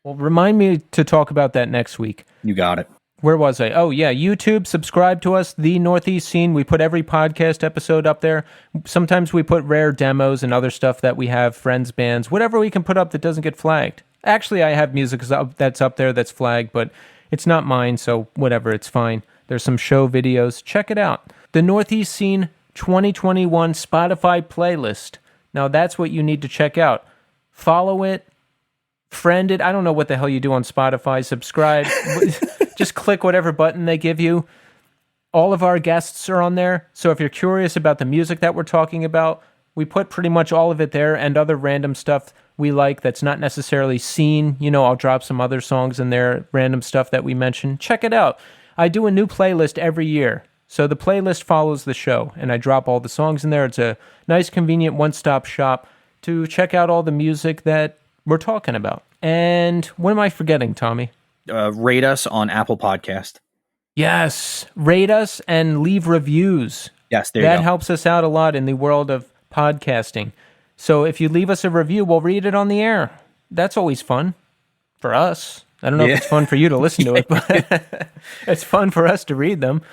Well, remind me to talk about that next week. You got it. Where was I? Oh, yeah, YouTube. Subscribe to us, The Northeast Scene. We put every podcast episode up there. Sometimes we put rare demos and other stuff that we have, friends, bands, whatever we can put up that doesn't get flagged. Actually, I have music that's up there that's flagged, but it's not mine, so whatever, it's fine. There's some show videos. Check it out. The Northeast Scene 2021 Spotify playlist. Now that's what you need to check out. Follow it, friend it. I don't know what the hell you do on Spotify. Subscribe. Just click whatever button they give you. All of our guests are on there. So if you're curious about the music that we're talking about, we put pretty much all of it there and other random stuff we like that's not necessarily seen. You know, I'll drop some other songs in there, random stuff that we mentioned. Check it out. I do a new playlist every year. So the playlist follows the show, and I drop all the songs in there. It's a nice, convenient one-stop shop to check out all the music that we're talking about. And what am I forgetting, Tommy? Rate us on Apple Podcast. Yes, rate us and leave reviews. Yes, there you go. That helps us out a lot in the world of podcasting. So if you leave us a review, we'll read it on the air. That's always fun for us. I don't know if it's fun for you to listen to it, but it's fun for us to read them.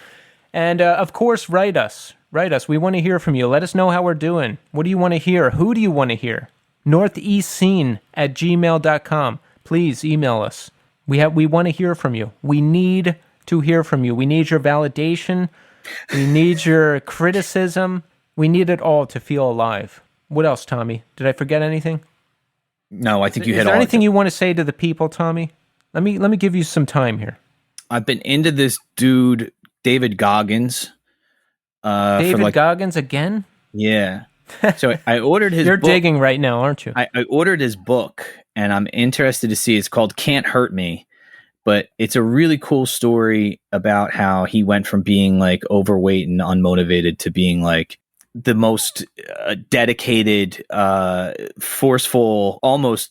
And, of course, write us. Write us. We want to hear from you. Let us know how we're doing. What do you want to hear? Who do you want to hear? northeastscene@gmail.com. Please email us. We want to hear from you. We need to hear from you. We need your validation. We need your criticism. We need it all to feel alive. What else, Tommy? Did I forget anything? No, I think you hit all. Is there anything you want to say to the people, Tommy? Let me give you some time here. I've been into this dude, David Goggins. David Goggins again? Yeah. So I ordered his You're book. digging right now, aren't you? I ordered his book, and I'm interested to see. It's called Can't Hurt Me, but it's a really cool story about how he went from being like overweight and unmotivated to being like the most dedicated, forceful, almost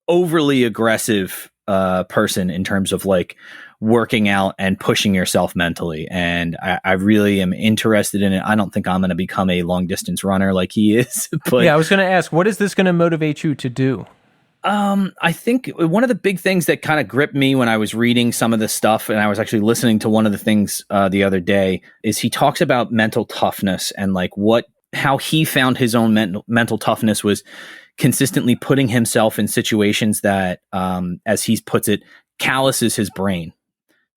overly aggressive person in terms of like working out and pushing yourself mentally. And I really am interested in it. I don't think I'm going to become a long distance runner like he is. But yeah, I was going to ask, what is this going to motivate you to do? I think one of the big things that kind of gripped me when I was reading some of this stuff, and I was actually listening to one of the things the other day, is he talks about mental toughness and like how he found his own mental toughness was consistently putting himself in situations that, as he puts it, calluses his brain.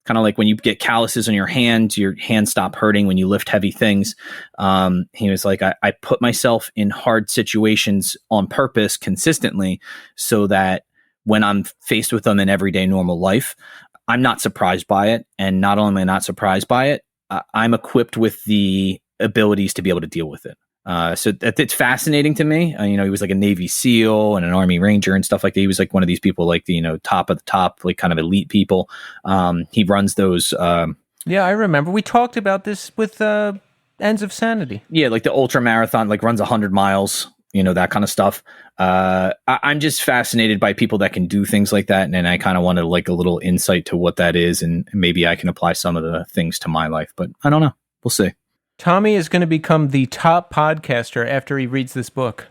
Kind of like when you get calluses on your hands stop hurting when you lift heavy things. He was like, I put myself in hard situations on purpose consistently so that when I'm faced with them in everyday normal life, I'm not surprised by it. And not only am I not surprised by it, I'm equipped with the abilities to be able to deal with it. So it's fascinating to me. He was like a Navy SEAL and an Army Ranger and stuff like that. He was like one of these people, like the, top of the top, like kind of elite people. He runs those. Yeah, I remember. We talked about this with Ends of Sanity. Yeah, like the ultra marathon, like runs 100 miles, that kind of stuff. I'm just fascinated by people that can do things like that. And I kind of wanted like a little insight to what that is. And maybe I can apply some of the things to my life, but I don't know. We'll see. Tommy is going to become the top podcaster after he reads this book.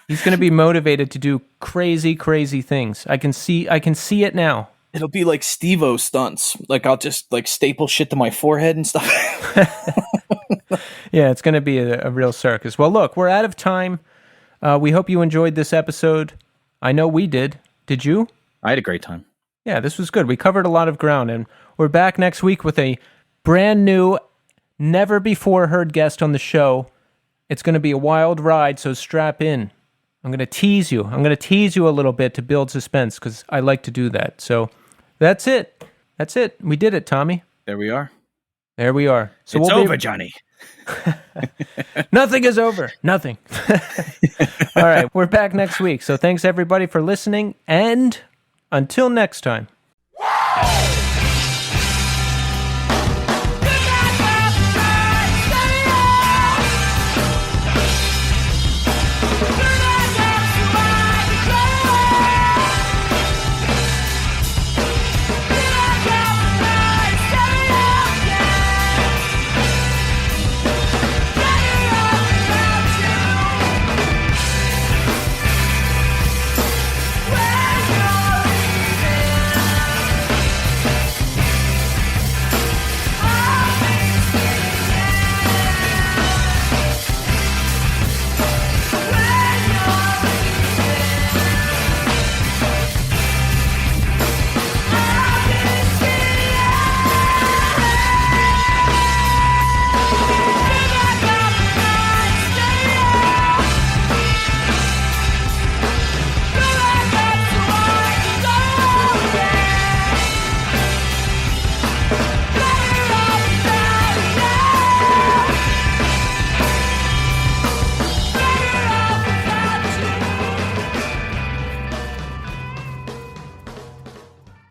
He's going to be motivated to do crazy, crazy things. I can see it now. It'll be like Steve-O stunts. Like I'll just like staple shit to my forehead and stuff. Yeah, it's going to be a real circus. Well, look, we're out of time. We hope you enjoyed this episode. I know we did. Did you? I had a great time. Yeah, this was good. We covered a lot of ground, and we're back next week with a brand new, never before heard guest on the show. It's going to be a wild ride, so strap in. I'm going to tease you. I'm going to tease you a little bit to build suspense because I like to do that. So that's it. That's it. We did it, Tommy. There we are. There we are. So it's over, Johnny. Nothing is over. Nothing. All right. We're back next week. So thanks, everybody, for listening. And until next time.